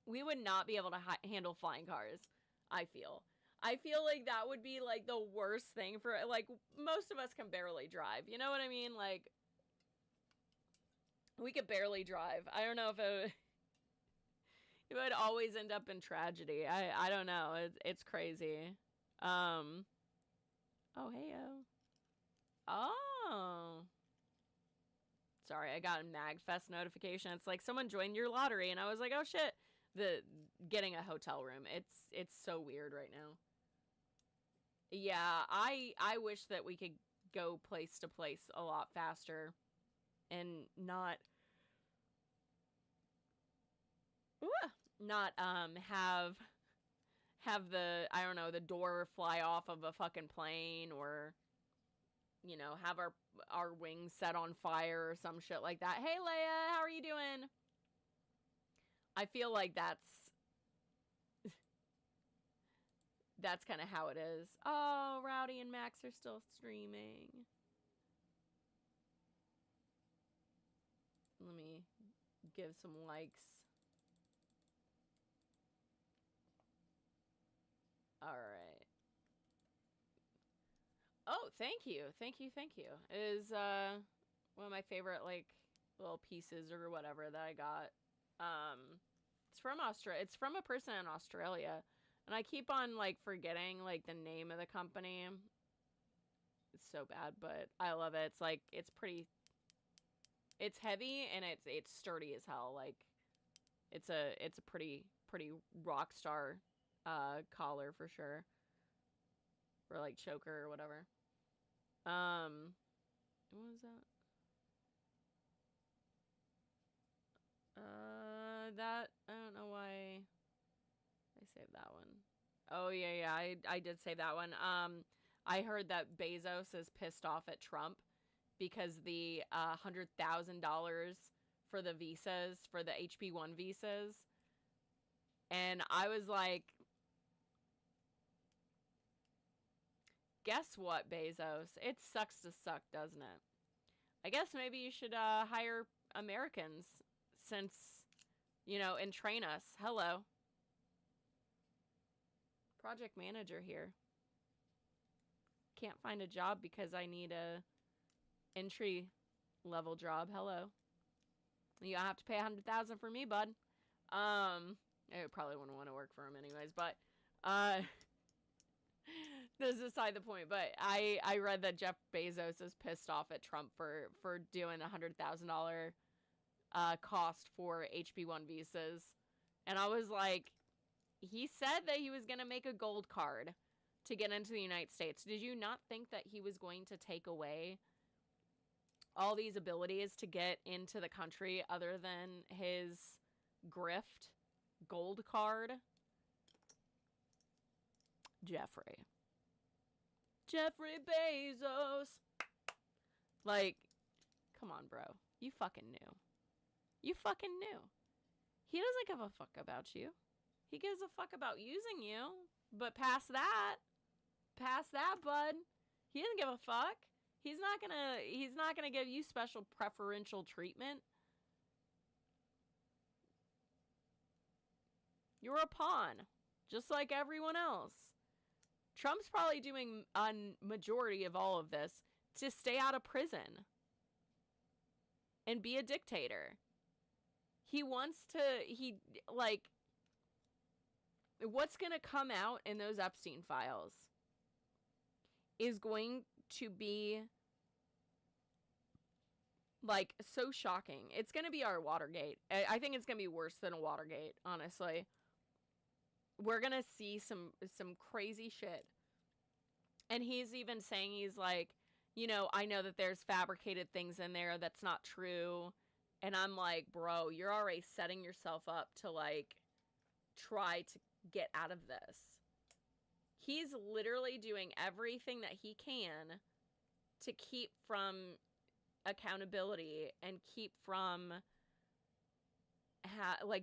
We would not be able to handle flying cars, I feel. I feel like that would be, like, the worst thing for, like, most of us can barely drive. You know what I mean? Like, we could barely drive. I don't know if it would always end up in tragedy. I don't know. It's crazy. Oh, hey-o. Oh. Sorry, I got a MagFest notification. It's like, someone joined your lottery, and I was like, oh, shit. Getting a hotel room. It's so weird right now. Yeah, I wish that we could go place to place a lot faster and not have the, I don't know, the door fly off of a fucking plane, or, you know, have our wings set on fire or some shit like that. Hey, Leia, how are you doing? I feel like that's kind of how it is. Oh, Rowdy and Max are still streaming. Let me give some likes. All right. Oh, thank you. Thank you. Thank you. It is one of my favorite, like, little pieces or whatever that I got. It's from Australia. It's from a person in Australia. And I keep on, like, forgetting, like, the name of the company. It's so bad, but I love it. It's, like, it's pretty... It's heavy, and it's sturdy as hell. Like, it's a pretty rock star collar for sure. Or, like, choker or whatever. What was that? That, I don't know why I saved that one. Oh, yeah, I did save that one. I heard that Bezos is pissed off at Trump because the $100,000 for the visas, for the HP1 visas. And I was like, guess what, Bezos? It sucks to suck, doesn't it? I guess maybe you should hire Americans since, you know, and train us. Hello. Project manager here. Can't find a job because I need a entry level job. Hello. You have to pay $100,000 for me, bud. I probably wouldn't want to work for him anyways, but this is aside the point. But I read that Jeff Bezos is pissed off at Trump for doing $100,000 cost for HP1 visas, and I was like, he said that he was gonna make a gold card to get into the United States. Did you not think that he was going to take away all these abilities to get into the country other than his grift gold card? Jeffrey Bezos. Like, come on, bro. You fucking knew. You fucking knew. He doesn't give a fuck about you. He gives a fuck about using you. But past that, bud, he doesn't give a fuck. He's not gonna give you special preferential treatment. You're a pawn, just like everyone else. Trump's probably doing a majority of all of this to stay out of prison and be a dictator. He wants to, what's going to come out in those Epstein files is going to be, like, so shocking. It's going to be our Watergate. I think it's going to be worse than a Watergate, honestly. We're going to see some crazy shit. And he's even saying, he's like, you know, I know that there's fabricated things in there that's not true. And I'm like, bro, you're already setting yourself up to, like, try to get out of this. He's literally doing everything that he can to keep from accountability and keep from,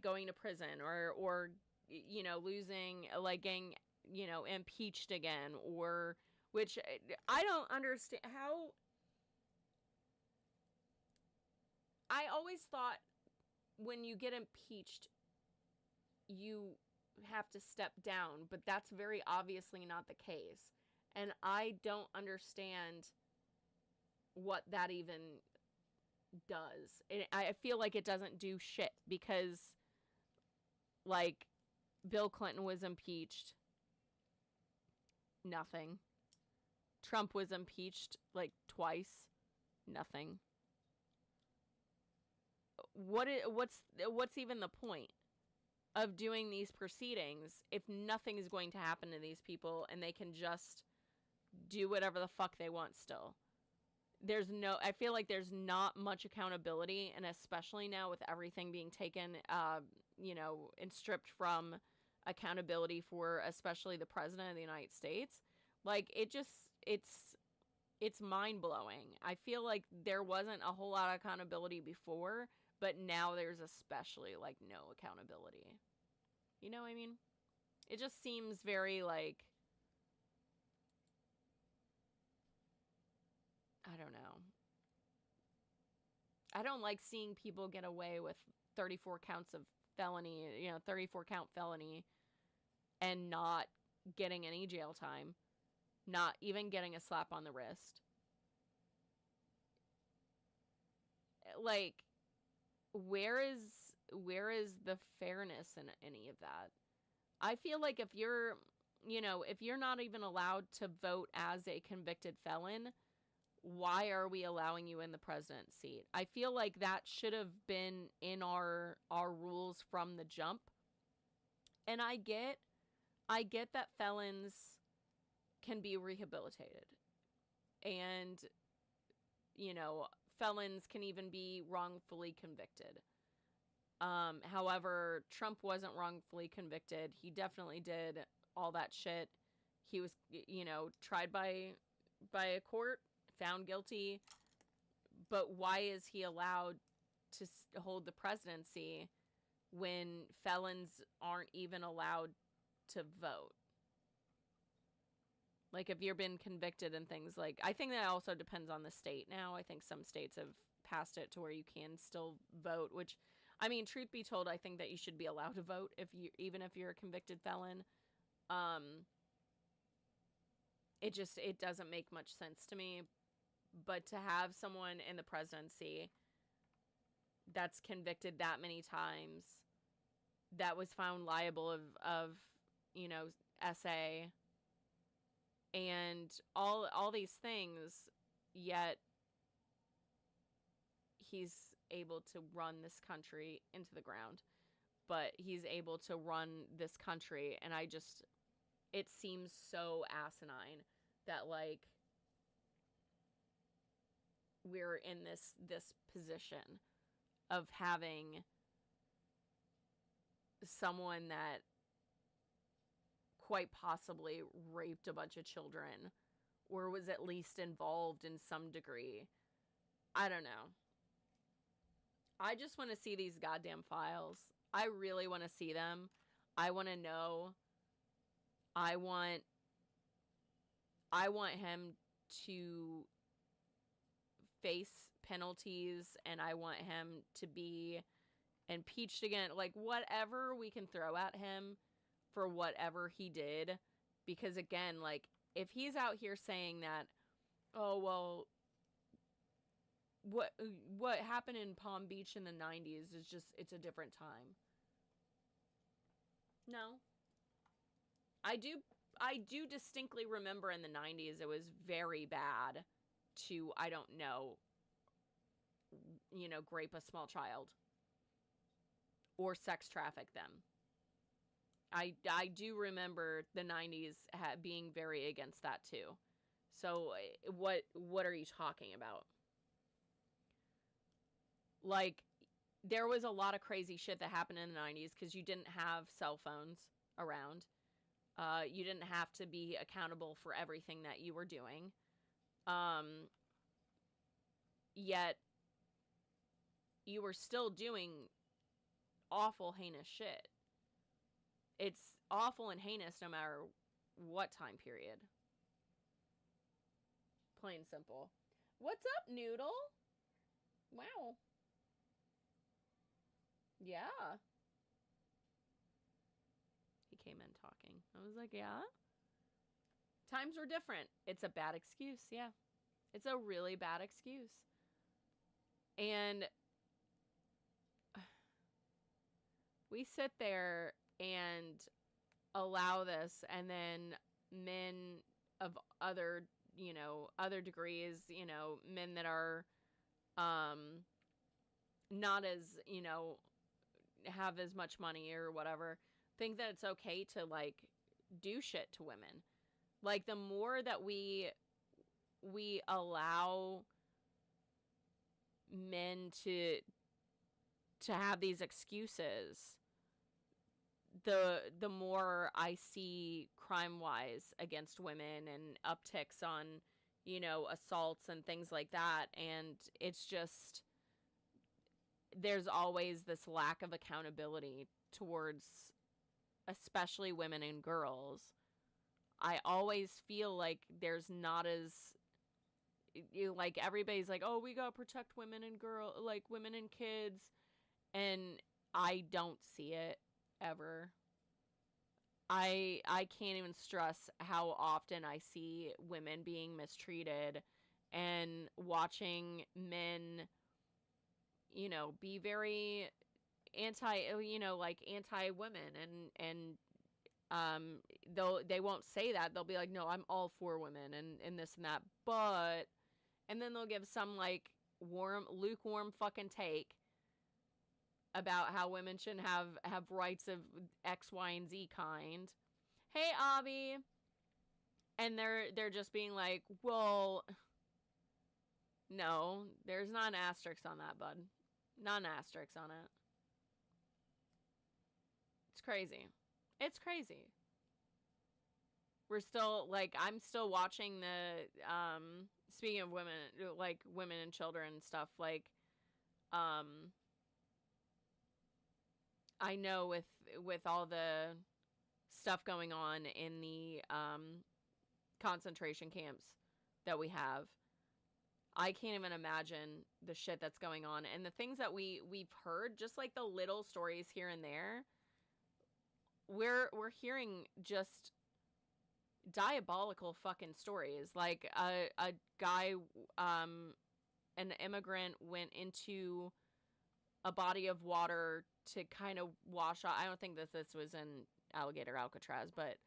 going to prison or you know, losing, like, getting, you know, impeached again, or, which I don't understand how. I always thought when you get impeached, you have to step down, but that's very obviously not the case. And I don't understand what that even does. I feel like it doesn't do shit because, like, Bill Clinton was impeached. Nothing. Trump was impeached, like, twice. Nothing. What's even the point of doing these proceedings if nothing is going to happen to these people and they can just do whatever the fuck they want still? I feel like there's not much accountability, and especially now with everything being taken, you know, and stripped from accountability for especially the president of the United States. Like, it's mind-blowing. I feel like there wasn't a whole lot of accountability before, but now there's especially, like, no accountability. You know what I mean? It just seems very, like, I don't know. I don't like seeing people get away with 34 counts of felony, you know, 34 count felony, and not getting any jail time, not even getting a slap on the wrist. Like, where is the fairness in any of that? I feel like if you're, you know, if you're not even allowed to vote as a convicted felon, why are we allowing you in the president's seat? I feel like that should have been in our rules from the jump. And I get that felons can be rehabilitated. And, you know, felons can even be wrongfully convicted. However, Trump wasn't wrongfully convicted. He definitely did all that shit. He was, you know, tried by a court, found guilty. But why is he allowed to hold the presidency when felons aren't even allowed to vote? Like, if you've been convicted and things, like, I think that also depends on the state now. I think some states have passed it to where you can still vote, which, I mean, truth be told, I think that you should be allowed to vote even if you're a convicted felon. It doesn't make much sense to me. But to have someone in the presidency that's convicted that many times, that was found liable of you know, SA, and all these things, yet he's able to run this country into the ground. But he's able to run this country, and it seems so asinine that, like, we're in this position of having someone that quite possibly raped a bunch of children or was at least involved in some degree. I don't know. I just want to see these goddamn files. I really want to see them. I want to know. I want him to face penalties, and I want him to be impeached again. Like, whatever we can throw at him for whatever he did. Because, again, like, if he's out here saying that, oh, well, what happened in Palm Beach in the 90s is just, it's a different time. No. I do distinctly remember in the 90s it was very bad to, I don't know, grape a small child or sex traffic them. I do remember the 90s being very against that too. So what are you talking about? Like, there was a lot of crazy shit that happened in the 90s because you didn't have cell phones around. You didn't have to be accountable for everything that you were doing. Yet you were still doing awful, heinous shit. It's awful and heinous no matter what time period. Plain simple. What's up, Noodle? Wow. Yeah. He came in talking. I was like, yeah. Times were different. It's a bad excuse, yeah. It's a really bad excuse. And we sit there and allow this, and then men of other degrees, men that are not as, have as much money or whatever, think that it's okay to, like, do shit to women. Like, the more that we allow men to have these excuses, the more I see crime-wise against women and upticks on, assaults and things like that. And it's just, there's always this lack of accountability towards especially women and girls. I always feel like there's not as, like, everybody's like, oh, we gotta protect women and women and kids, and I don't see it ever. I can't even stress how often I see women being mistreated, and watching men, be very anti-women, and they won't say that. They'll be like, no, I'm all for women and this and that, and then they'll give some, like, lukewarm fucking take about how women shouldn't have rights of X, Y, and Z kind. Hey, Abby. And they're just being like, well, no, there's not an asterisk on that, bud. Not an asterisk on it. It's crazy. It's crazy. We're still, like, I'm still watching the, speaking of women, like, women and children and stuff, like, I know with all the stuff going on in the concentration camps that we have, I can't even imagine the shit that's going on. And the things that we've heard, just like the little stories here and there, we're hearing just diabolical fucking stories. Like a guy, an immigrant, went into a body of water to kind of wash off. I don't think that this was in Alligator Alcatraz, but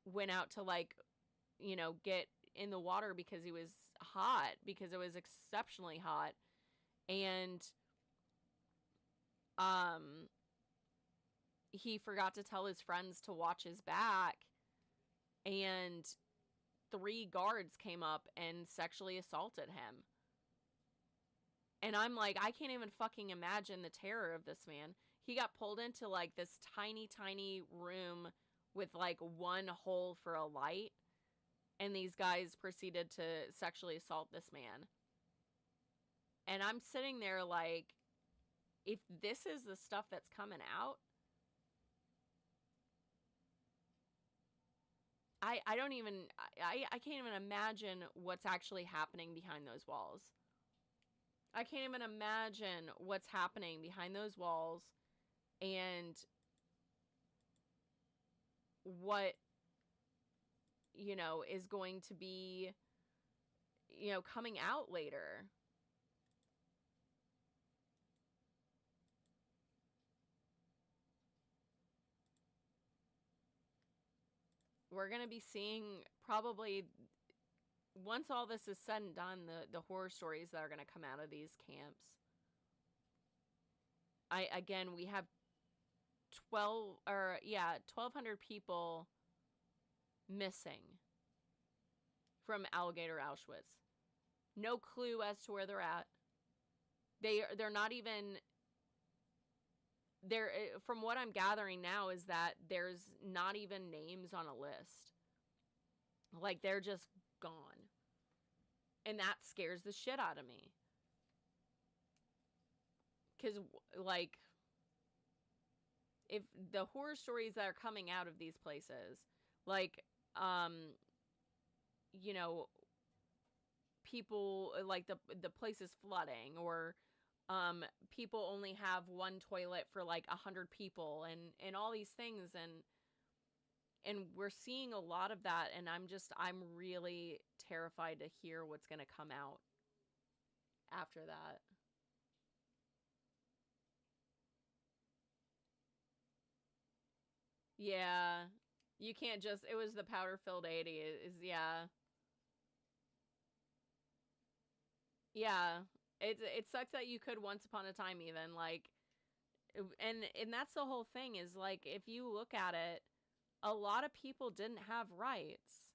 went out to, like, get in the water because he was hot, because it was exceptionally hot. And he forgot to tell his friends to watch his back, and 3 guards came up and sexually assaulted him. And I'm like, I can't even fucking imagine the terror of this man. He got pulled into, like, this tiny, tiny room with, like, one hole for a light. And these guys proceeded to sexually assault this man. And I'm sitting there like, if this is the stuff that's coming out, I don't even, I can't even imagine what's actually happening behind those walls. I can't even imagine what's happening behind those walls and what, you know, is going to be, you know, coming out later. We're going to be seeing probably, once all this is said and done, the horror stories that are going to come out of these camps. Again, we have 1,200 people missing from Alligator Auschwitz. No clue as to where they're at. They're not even, they're, from what I'm gathering now, is that there's not even names on a list. Like, they're just gone. And that scares the shit out of me. Because, like, if the horror stories that are coming out of these places, like, you know, people, like, the place is flooding, or people only have one toilet for like 100 people, and all these things, and we're seeing a lot of that, and I'm really terrified to hear what's going to come out after that. Yeah, you can't just, it was the powder filled 80 is, yeah. Yeah, it sucks that you could once upon a time, even, like, and that's the whole thing, is like, if you look at it, a lot of people didn't have rights.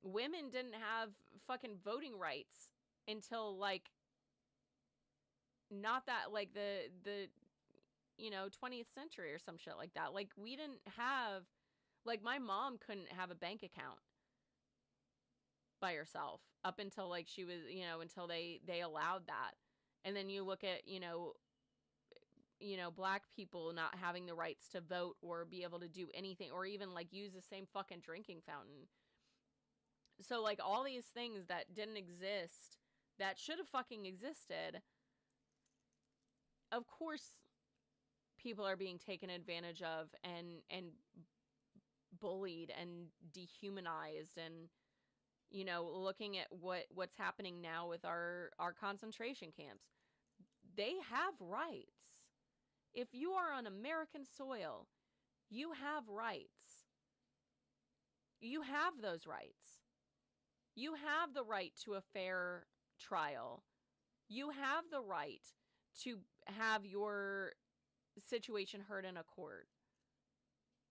Women didn't have fucking voting rights until, like, not that, like, the you know, 20th century or some shit like that. Like, we didn't have, like, my mom couldn't have a bank account by herself up until, like, she was, you know, until they allowed that. And then you look at, you know, black people not having the rights to vote or be able to do anything, or even, like, use the same fucking drinking fountain. So, like, all these things that didn't exist, that should have fucking existed, of course people are being taken advantage of and bullied and dehumanized. And, you know, looking at what's happening now with our concentration camps, they have rights. If you are on American soil, you have rights. You have those rights. You have the right to a fair trial. You have the right to have your situation heard in a court.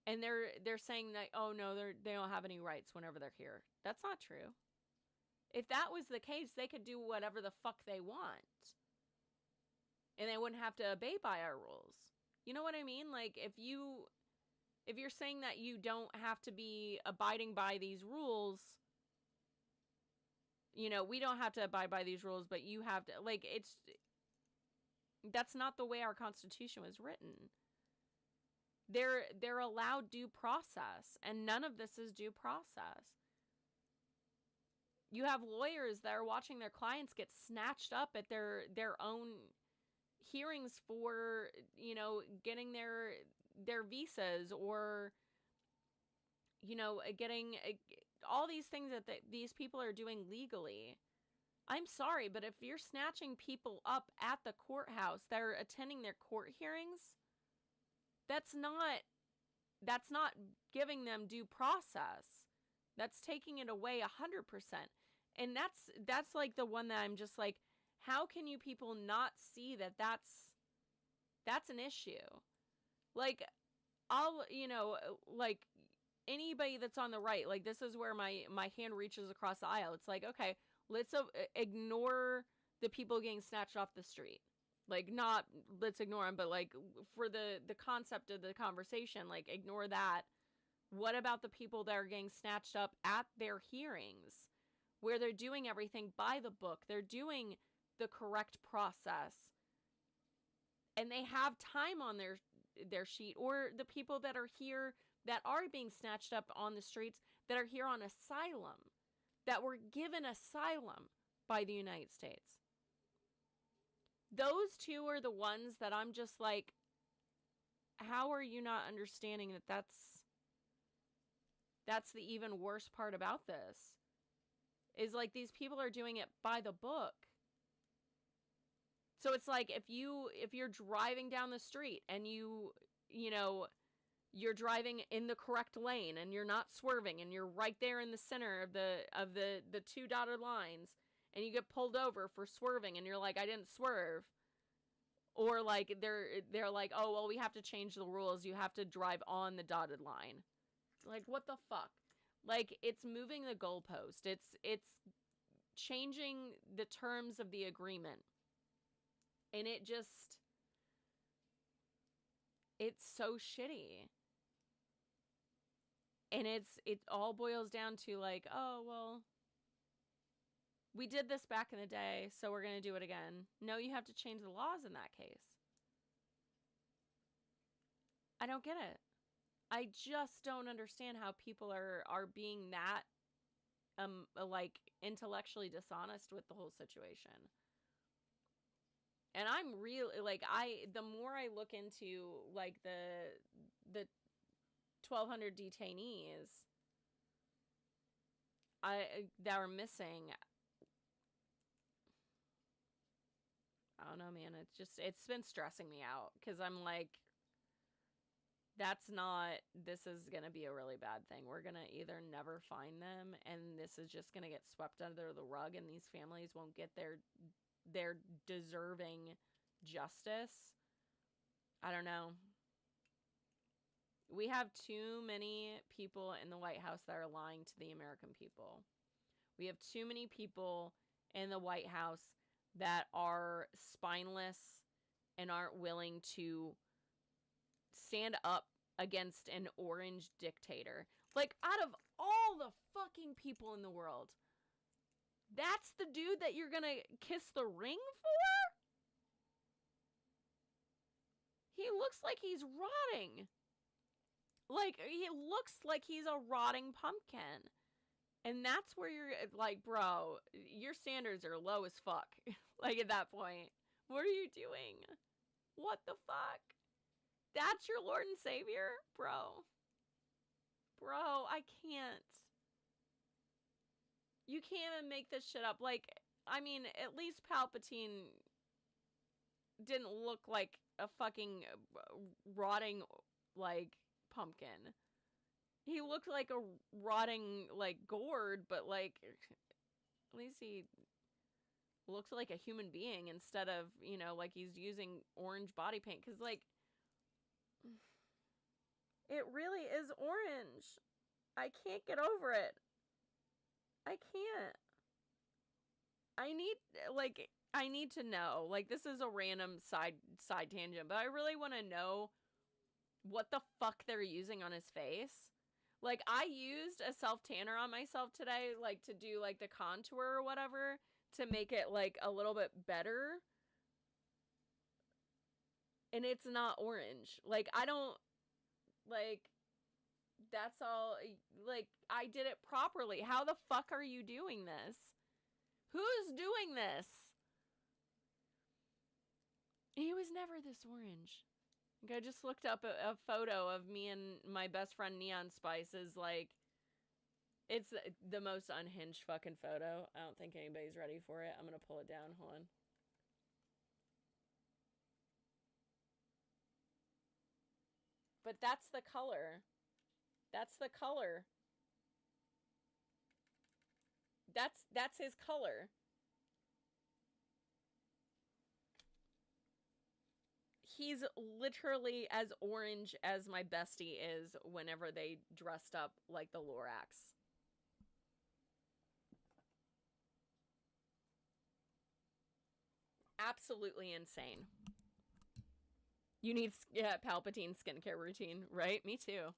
And they're saying that, oh no, they don't have any rights whenever they're here. That's not true. If that was the case, they could do whatever the fuck they want, and they wouldn't have to obey by our rules. You know what I mean? Like, if you're saying that you don't have to be abiding by these rules, you know, we don't have to abide by these rules, but you have to, like, that's not the way our Constitution was written. They're allowed due process, and none of this is due process. You have lawyers that are watching their clients get snatched up at their own hearings for, you know, getting their visas, or, you know, getting all these things that these people are doing legally. I'm sorry, but if you're snatching people up at the courthouse that are attending their court hearings, that's not giving them due process. That's taking it away 100%. And that's like the one that I'm just like, how can you people not see that that's an issue? Like, I'll, you know, like, anybody that's on the right, like, this is where my hand reaches across the aisle. It's like, okay, let's ignore the people getting snatched off the street. Like, not let's ignore them, but, like, for the concept of the conversation, like, ignore that. What about the people that are getting snatched up at their hearings, where they're doing everything by the book? They're doing the correct process. and they have time on their sheet, or the people that are here that are being snatched up on the streets that are here on asylum, that were given asylum by the United States. Those two are the ones that I'm just like, how are you not understanding that that's the even worse part about this? Is like these people are doing it by the book. So it's like if you're driving down the street and you're driving in the correct lane and you're not swerving and you're right there in the center of the two dotted lines, and you get pulled over for swerving and you're like, I didn't swerve. Or like they're like, oh well, we have to change the rules. You have to drive on the dotted line. Like, what the fuck? Like, it's moving the goalpost. It's changing the terms of the agreement. And it's so shitty. And it all boils down to like, oh, well, we did this back in the day, so we're going to do it again. No, you have to change the laws in that case. I don't get it. I just don't understand how people are being that like intellectually dishonest with the whole situation. And I'm really like, the more I look into like the 1,200 detainees that are missing, I don't know, man. It's been stressing me out because I'm like, this is going to be a really bad thing. We're going to either never find them, and this is just going to get swept under the rug, and these families won't get their deserving justice. I don't know. We have too many people in the White House that are lying to the American people. We have too many people in the White House that are spineless and aren't willing to stand up against an orange dictator. Like, out of all the fucking people in the world, that's the dude that you're gonna kiss the ring for? He looks like he's rotting. Like, he looks like he's a rotting pumpkin. And that's where you're like, bro, your standards are low as fuck. Like, at that point, what are you doing? What the fuck? That's your Lord and Savior? Bro, I can't. You can't even make this shit up. Like, I mean, at least Palpatine didn't look like a fucking rotting, like, pumpkin. He looked like a rotting, like, gourd, but, like, at least he looked like a human being instead of, like he's using orange body paint. Because, like, it really is orange. I can't get over it. I can't. I need to know. Like, this is a random side tangent, but I really want to know what the fuck they're using on his face. Like, I used a self-tanner on myself today, like, to do, like, the contour or whatever, to make it, like, a little bit better. And it's not orange. Like, I don't, like, that's all, like, I did it properly. How the fuck are you doing this? Who's doing this? He was never this orange. Like, I just looked up a photo of me and my best friend Neon Spice. Is like, it's the most unhinged fucking photo. I don't think anybody's ready for it. I'm gonna pull it down. Hold on. But that's the color. That's the color. That's his color. He's literally as orange as my bestie is whenever they dressed up like the Lorax. Absolutely insane. You need Palpatine skincare routine, right? Me too.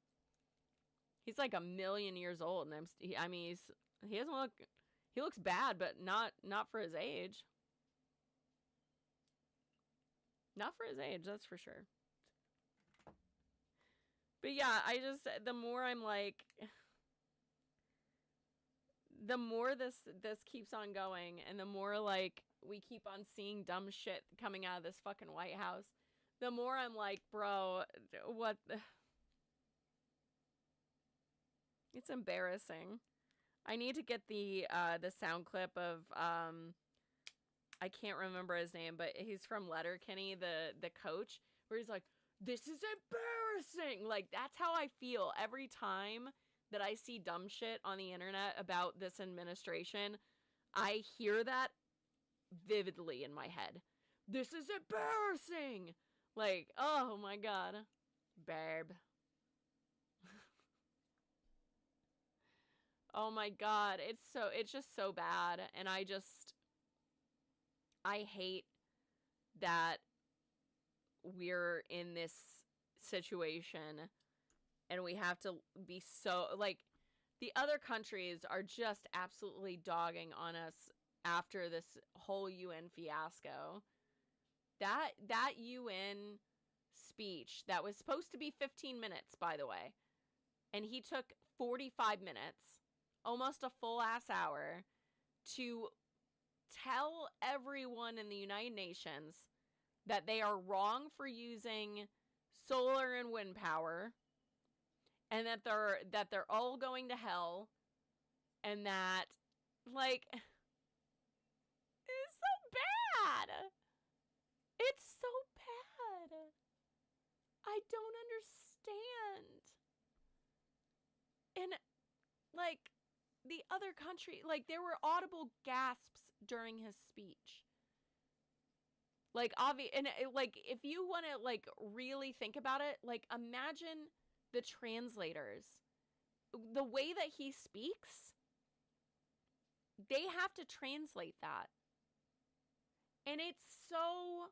He's like 1,000,000 years old, and he doesn't look. He looks bad, but not for his age. Not for his age, that's for sure. But yeah, the more I'm like, the more this keeps on going, and the more like we keep on seeing dumb shit coming out of this fucking White House, the more I'm like, bro, what? It's embarrassing. I need to get the sound clip of I can't remember his name, but he's from Letterkenny, the coach, where he's like, "This is embarrassing." Like, that's how I feel every time that I see dumb shit on the internet about this administration. I hear that vividly in my head. This is embarrassing. Like, oh my god, babe. Oh my god, it's just so bad, and I hate that we're in this situation and we have to be so like the other countries are just absolutely dogging on us after this whole UN fiasco. That UN speech that was supposed to be 15 minutes, by the way, and he took 45 minutes, almost a full ass hour, to tell everyone in the United Nations that they are wrong for using solar and wind power, and that they're all going to hell, and that, like, it's so bad. It's so bad. I don't understand. And like the other country, like there were audible gasps during his speech. Like and like if you want to like really think about it, like imagine the translators. The way that he speaks, they have to translate that. And it's so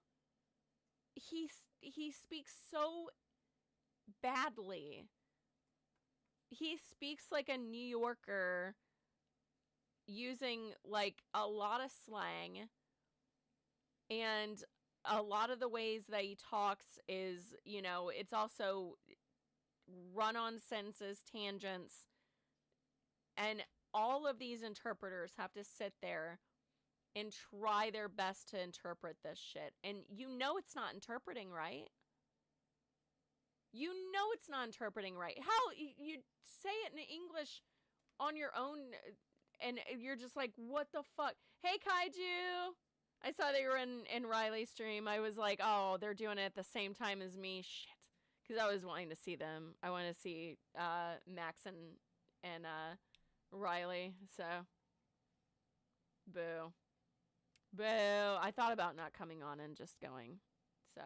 he speaks so badly. He speaks like a New Yorker, using like a lot of slang, and a lot of the ways that he talks is, you know, it's also run-on sentences, tangents, and all of these interpreters have to sit there and try their best to interpret this shit. And you know it's not interpreting right. You know it's not interpreting right. How you say it in English on your own, and you're just like, what the fuck? Hey, Kaiju! I saw that you were in Riley's stream. I was like, oh, they're doing it at the same time as me. Shit. Because I was wanting to see them. I want to see Max and Riley. So, boo. Boo. I thought about not coming on and just going. So,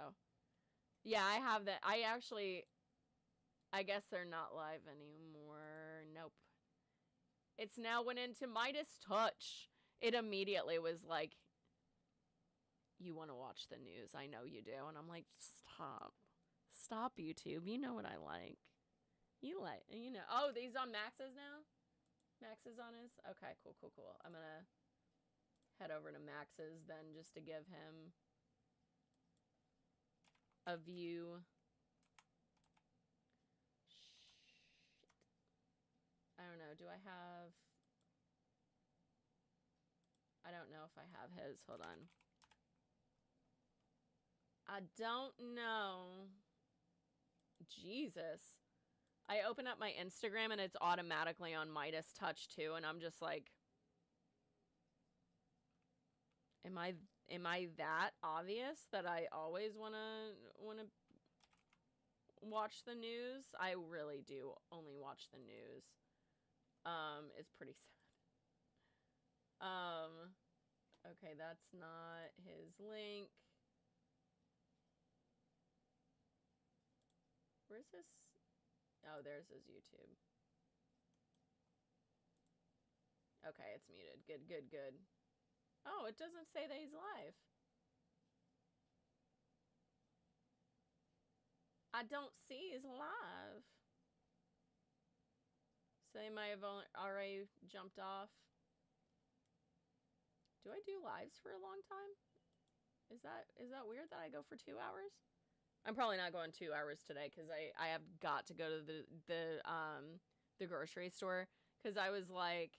yeah, I have that. I guess they're not live anymore. Nope. It's now went into Midas Touch. It immediately was like, you want to watch the news. I know you do. And I'm like, stop. Stop, YouTube. You know what I like. You know. Oh, these on Max's now? Max is on his? Okay, cool. I'm going to head over to Max's then, just to give him a view. Shit. I don't know. Do I have... I don't know if I have his. Hold on. I don't know. Jesus. I open up my Instagram and it's automatically on Midas Touch too, and I'm just like, am I that obvious that I always wanna watch the news? I really do only watch the news. It's pretty sad. Okay, that's not his link. Where's his? Oh, there's his YouTube. Okay, it's muted. Good. Oh, it doesn't say that he's live. I don't see he's live. So they might have already jumped off. Do I do lives for a long time? Is that weird that I go for 2 hours? I'm probably not going 2 hours today because I have got to go to the grocery store because I was like,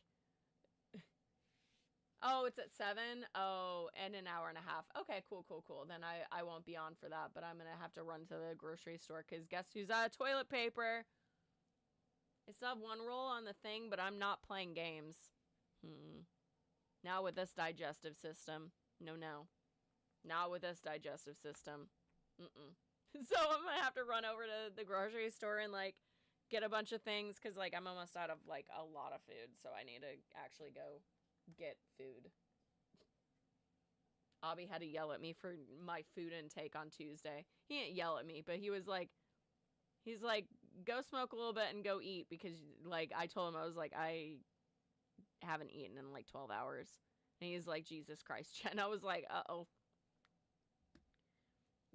oh, it's at 7. Oh, and an hour and a half. Okay, cool. Then I won't be on for that, but I'm gonna have to run to the grocery store because guess who's out of toilet paper? I still have 1 roll on the thing, but I'm not playing games. Now with this digestive system, no, not with this digestive system. So I'm gonna have to run over to the grocery store and like get a bunch of things because like I'm almost out of like a lot of food, so I need to actually go get food. Abby had to yell at me for my food intake on Tuesday. He didn't yell at me, but he's like, go smoke a little bit and go eat because like I told him I was like I haven't eaten in like 12 hours, and he's like Jesus Christ, and I was like uh-oh.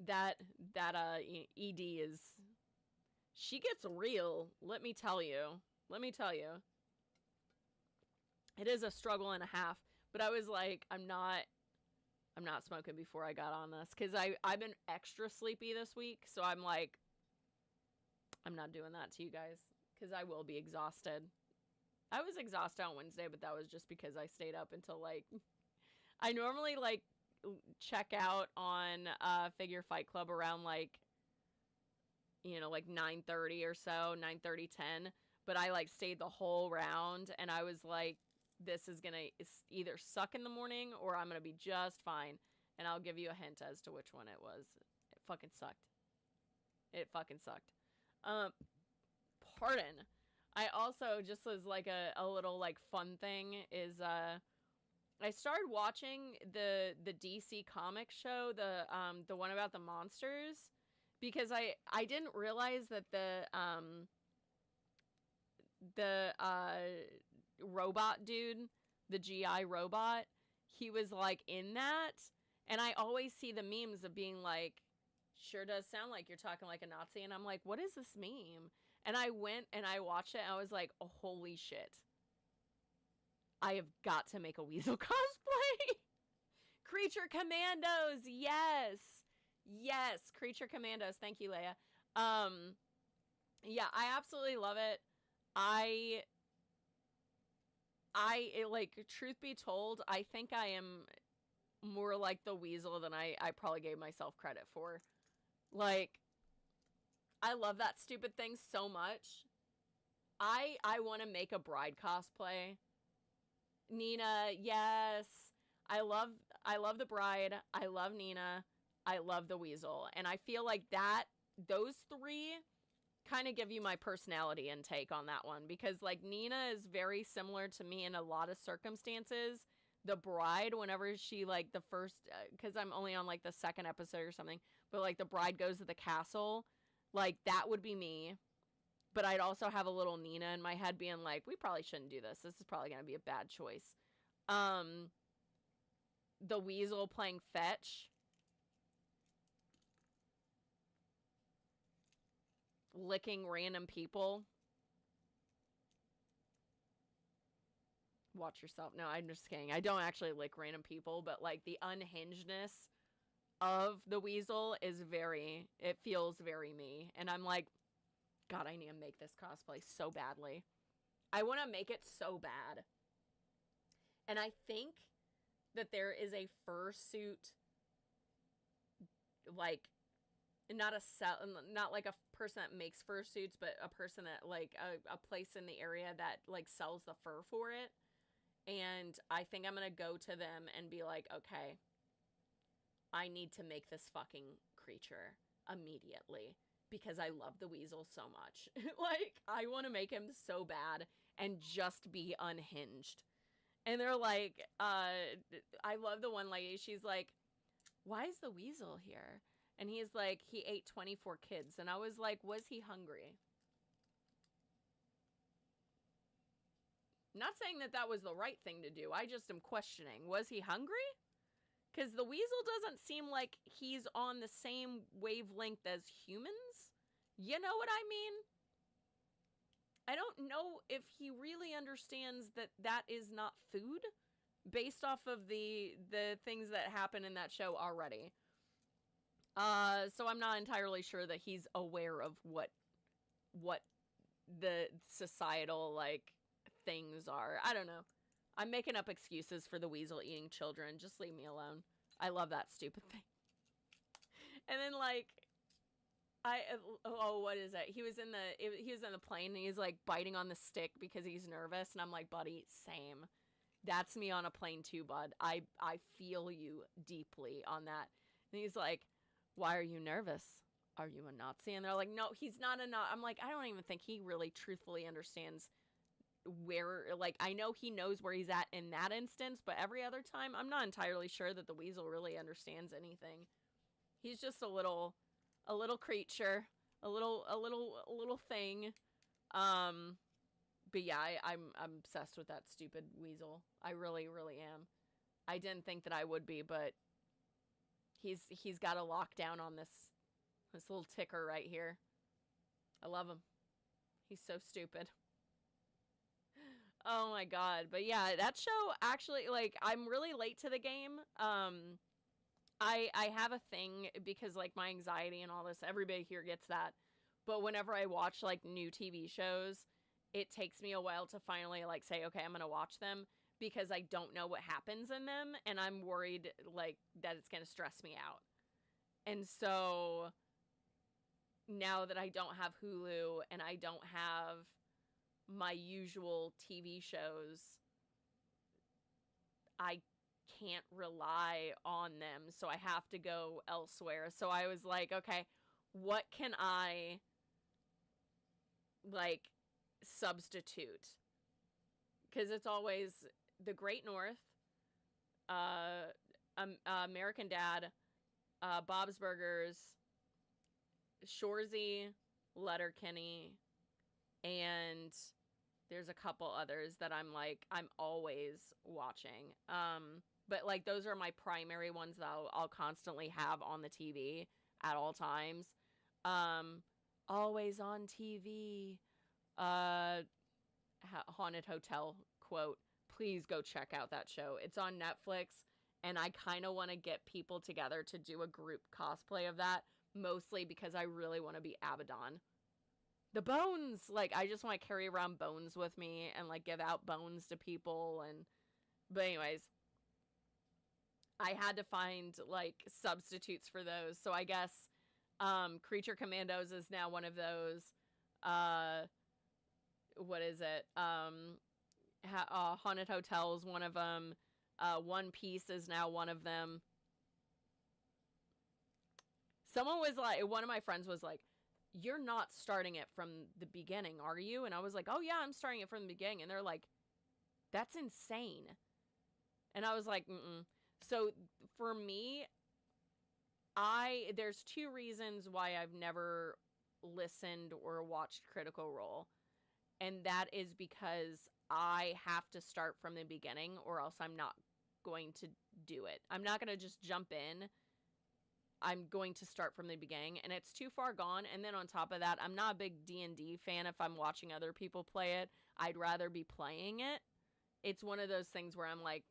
That ED is, she gets real, let me tell you. It is a struggle and a half, but I was like, I'm not smoking before I got on this because I've been extra sleepy this week, so I'm like, I'm not doing that to you guys because I will be exhausted. I was exhausted on Wednesday, but that was just because I stayed up until like, I normally like check out on Figure Fight Club around like, you know, like 9:30 or so, 9:30, 10, but I like stayed the whole round and I was like, this is gonna either suck in the morning or I'm gonna be just fine. And I'll give you a hint as to which one it was. It fucking sucked. Pardon. I also, just as like a little like fun thing, is I started watching the DC comic show, the one about the monsters, because I didn't realize that the robot dude, the GI robot, he was like in that, and I always see the memes of being like, sure does sound like you're talking like a Nazi, and I'm like, what is this meme? And I went and I watched it and I was like, oh, holy shit, I have got to make a Weasel cosplay. Creature Commandos, yes, Creature Commandos. Thank you, Leia. Yeah, I absolutely love it. Like, truth be told, I think I am more like the Weasel than I probably gave myself credit for. Like, I love that stupid thing so much. I want to make a bride cosplay. Nina, yes. I love the bride. I love Nina. I love the Weasel. And I feel like those 3 kind of give you my personality intake on that one, because like Nina is very similar to me in a lot of circumstances. The bride, whenever she like the first, because I'm only on like the 2nd episode or something, but like the bride goes to the castle, like that would be me. But I'd also have a little Nina in my head being like, we probably shouldn't do this. This is probably going to be a bad choice. The Weasel playing fetch. Licking random people. Watch yourself. No, I'm just kidding. I don't actually lick random people, but like the unhingedness of the Weasel is it feels very me. And I'm like, God, I need to make this cosplay so badly. I want to make it so bad. And I think that there is a fursuit, like, not like a person that makes fursuits, but a person that like a place in the area that like sells the fur for it. And I think I'm gonna go to them and be like, okay, I need to make this fucking creature immediately because I love the Weasel so much. Like, I want to make him so bad and just be unhinged. And they're like, I love the one lady. She's like, why is the Weasel here? And he's like, he ate 24 kids. And I was like, was he hungry? Not saying that that was the right thing to do. I just am questioning. Was he hungry? Because the Weasel doesn't seem like he's on the same wavelength as humans. You know what I mean? I don't know if he really understands that that is not food. based off of the things that happen in that show already. So I'm not entirely sure that he's aware of what the societal like things are. I don't know. I'm making up excuses for the weasel eating children. Just leave me alone. I love that stupid thing. And then like what is it? He was in the plane and he's like biting on the stick because he's nervous, and I'm like, buddy, same. That's me on a plane too, bud. I feel you deeply on that. And he's like, why are you nervous? Are you a Nazi? And they're like, no, he's not a Nazi. I'm like, I don't even think he really truthfully understands where, like, I know he knows where he's at in that instance, but every other time, I'm not entirely sure that the weasel really understands anything. He's just a little creature, a little thing. But yeah, I'm obsessed with that stupid weasel. I really, really am. I didn't think that I would be, but he's got a lockdown on this little ticker right here. I love him. He's so stupid. Oh my god. But yeah, that show actually, like, I'm really late to the game. I have a thing because like my anxiety and all this, everybody here gets that. But whenever I watch like new TV shows, it takes me a while to finally like say, okay, I'm going to watch them because I don't know what happens in them and I'm worried like that it's going to stress me out. And so now that I don't have Hulu and I don't have my usual TV shows, I can't rely on them, so I have to go elsewhere. So I was like, okay, what can I like substitute? Because it's always The Great North, American Dad, Bob's Burgers, Shoresy, Letterkenny, and there's a couple others that I'm always watching. But like those are my primary ones that I'll constantly have on the TV at all times. Always on TV. Haunted Hotel quote. Please go check out that show. It's on Netflix, and I kind of want to get people together to do a group cosplay of that, mostly because I really want to be Abaddon. The bones! Like, I just want to carry around bones with me and, like, give out bones to people. But anyways, I had to find, like, substitutes for those. So I guess Creature Commandos is now one of those. What is it? Haunted Hotel is one of them. One Piece is now one of them. Someone was like, one of my friends was like, you're not starting it from the beginning, are you? And I was like, oh yeah, I'm starting it from the beginning. And they're like, that's insane. And I was like, mm-mm. So for me, there's two reasons why I've never listened or watched Critical Role. And that is because I have to start from the beginning or else I'm not going to do it. I'm not going to just jump in. I'm going to start from the beginning, and it's too far gone. And then on top of that, I'm not a big D&D fan if I'm watching other people play it. I'd rather be playing it. It's one of those things where I'm like,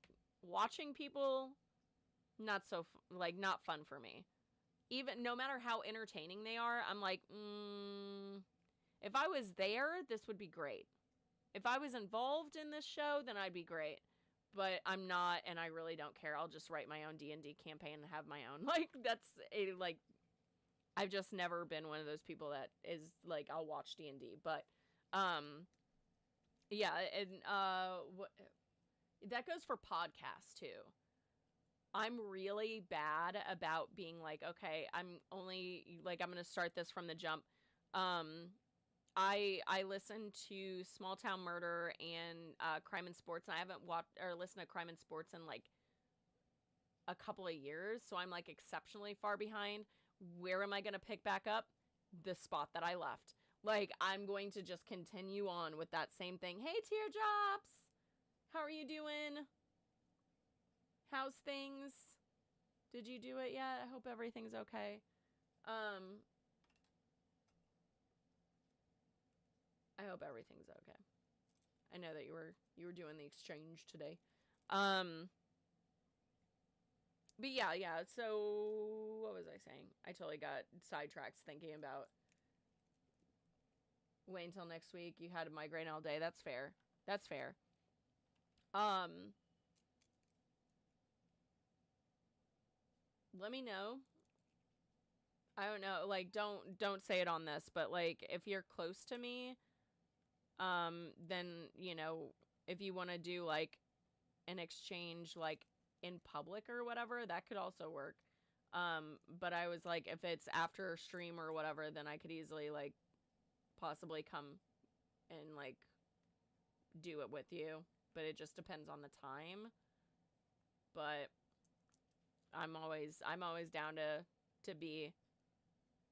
watching people, not fun for me. Even no matter how entertaining they are, I'm like, if I was there, this would be great. If I was involved in this show, then I'd be great. But I'm not, and I really don't care. I'll just write my own D&D campaign and have my own. Like, I've just never been one of those people that is, like, I'll watch D&D. But, yeah, and, that goes for podcasts, too. I'm really bad about being like, okay, I'm going to start this from the jump. I listen to Small Town Murder and Crime and Sports, and I haven't watched or listened to Crime and Sports in like a couple of years, so I'm like exceptionally far behind. Where am I going to pick back up? The spot that I left. Like, I'm going to just continue on with that same thing. Hey, Teardrops! How are you doing? How's things? Did you do it yet? I hope everything's okay. I hope everything's okay. I know that you were doing the exchange today. But yeah, so what was I saying? I totally got sidetracked thinking about wait until next week. You had a migraine all day. That's fair. That's fair. Let me know. I don't know, like don't say it on this, but like if you're close to me, then, you know, if you want to do like an exchange like in public or whatever, that could also work. But I was like, if it's after a stream or whatever, then I could easily like possibly come and like do it with you. But it just depends on the time. But I'm always down to be,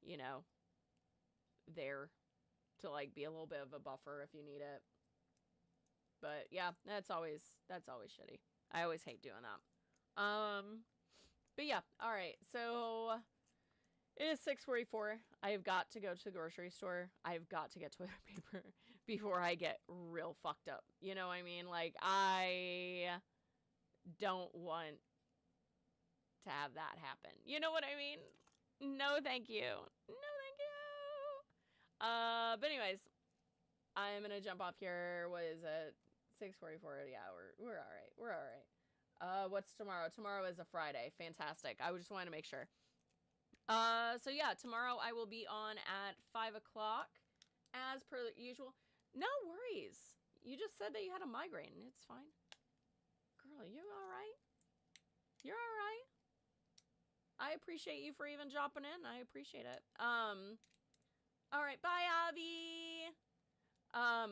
you know, there to like be a little bit of a buffer if you need it. But yeah, that's always shitty. I always hate doing that. But yeah, all right. So it is 6:44. I've got to go to the grocery store. I've got to get toilet paper before I get real fucked up. You know what I mean? Like I don't want to have that happen. You know what I mean? No, thank you. No, thank you. But anyways, I'm gonna jump off here. What is it? 6:44. Yeah, we're all right. We're all right. What's tomorrow? Tomorrow is a Friday. Fantastic. I just wanted to make sure. So yeah, tomorrow I will be on at 5 o'clock, as per usual. No worries. You just said that you had a migraine. It's fine. Girl, you all right? You're all right. I appreciate you for even dropping in. I appreciate it. All right. Bye, Avi.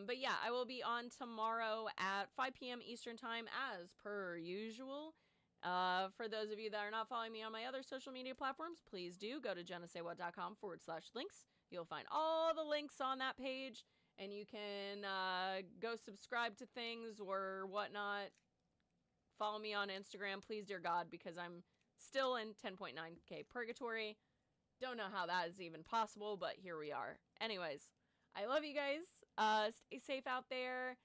But yeah, I will be on tomorrow at 5 p.m. Eastern time as per usual. For those of you that are not following me on my other social media platforms, please do go to jennasaywhat.com/links. You'll find all the links on that page, and you can go subscribe to things or whatnot. Follow me on Instagram, please, dear God, because I'm still in 10.9k purgatory. Don't know how that is even possible, but here we are. Anyways, I love you guys. Stay safe out there.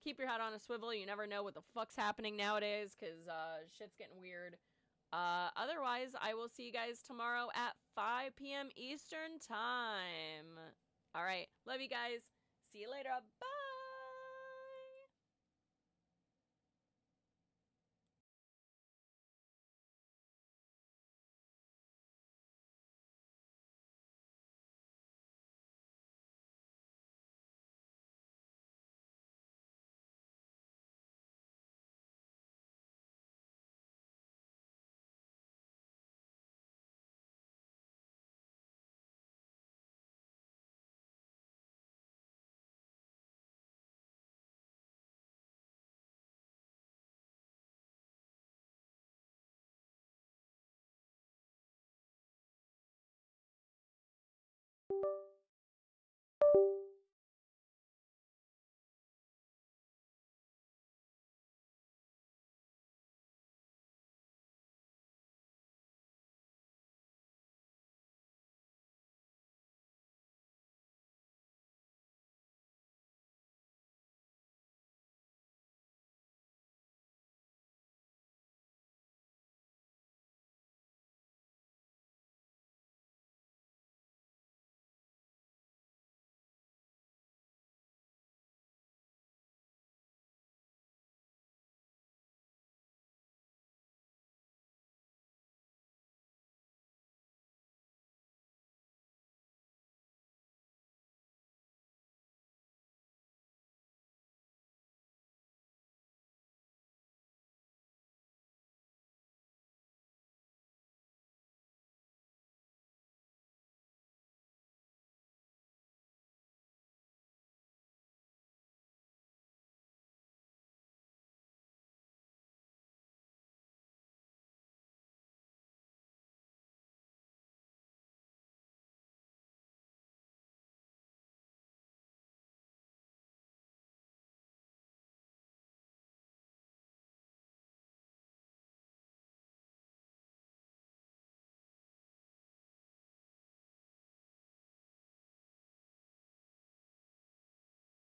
Keep your head on a swivel. You never know what the fuck's happening nowadays, because shit's getting weird. Otherwise, I will see you guys tomorrow at 5 p.m. Eastern time. All right. Love you guys. See you later. Bye.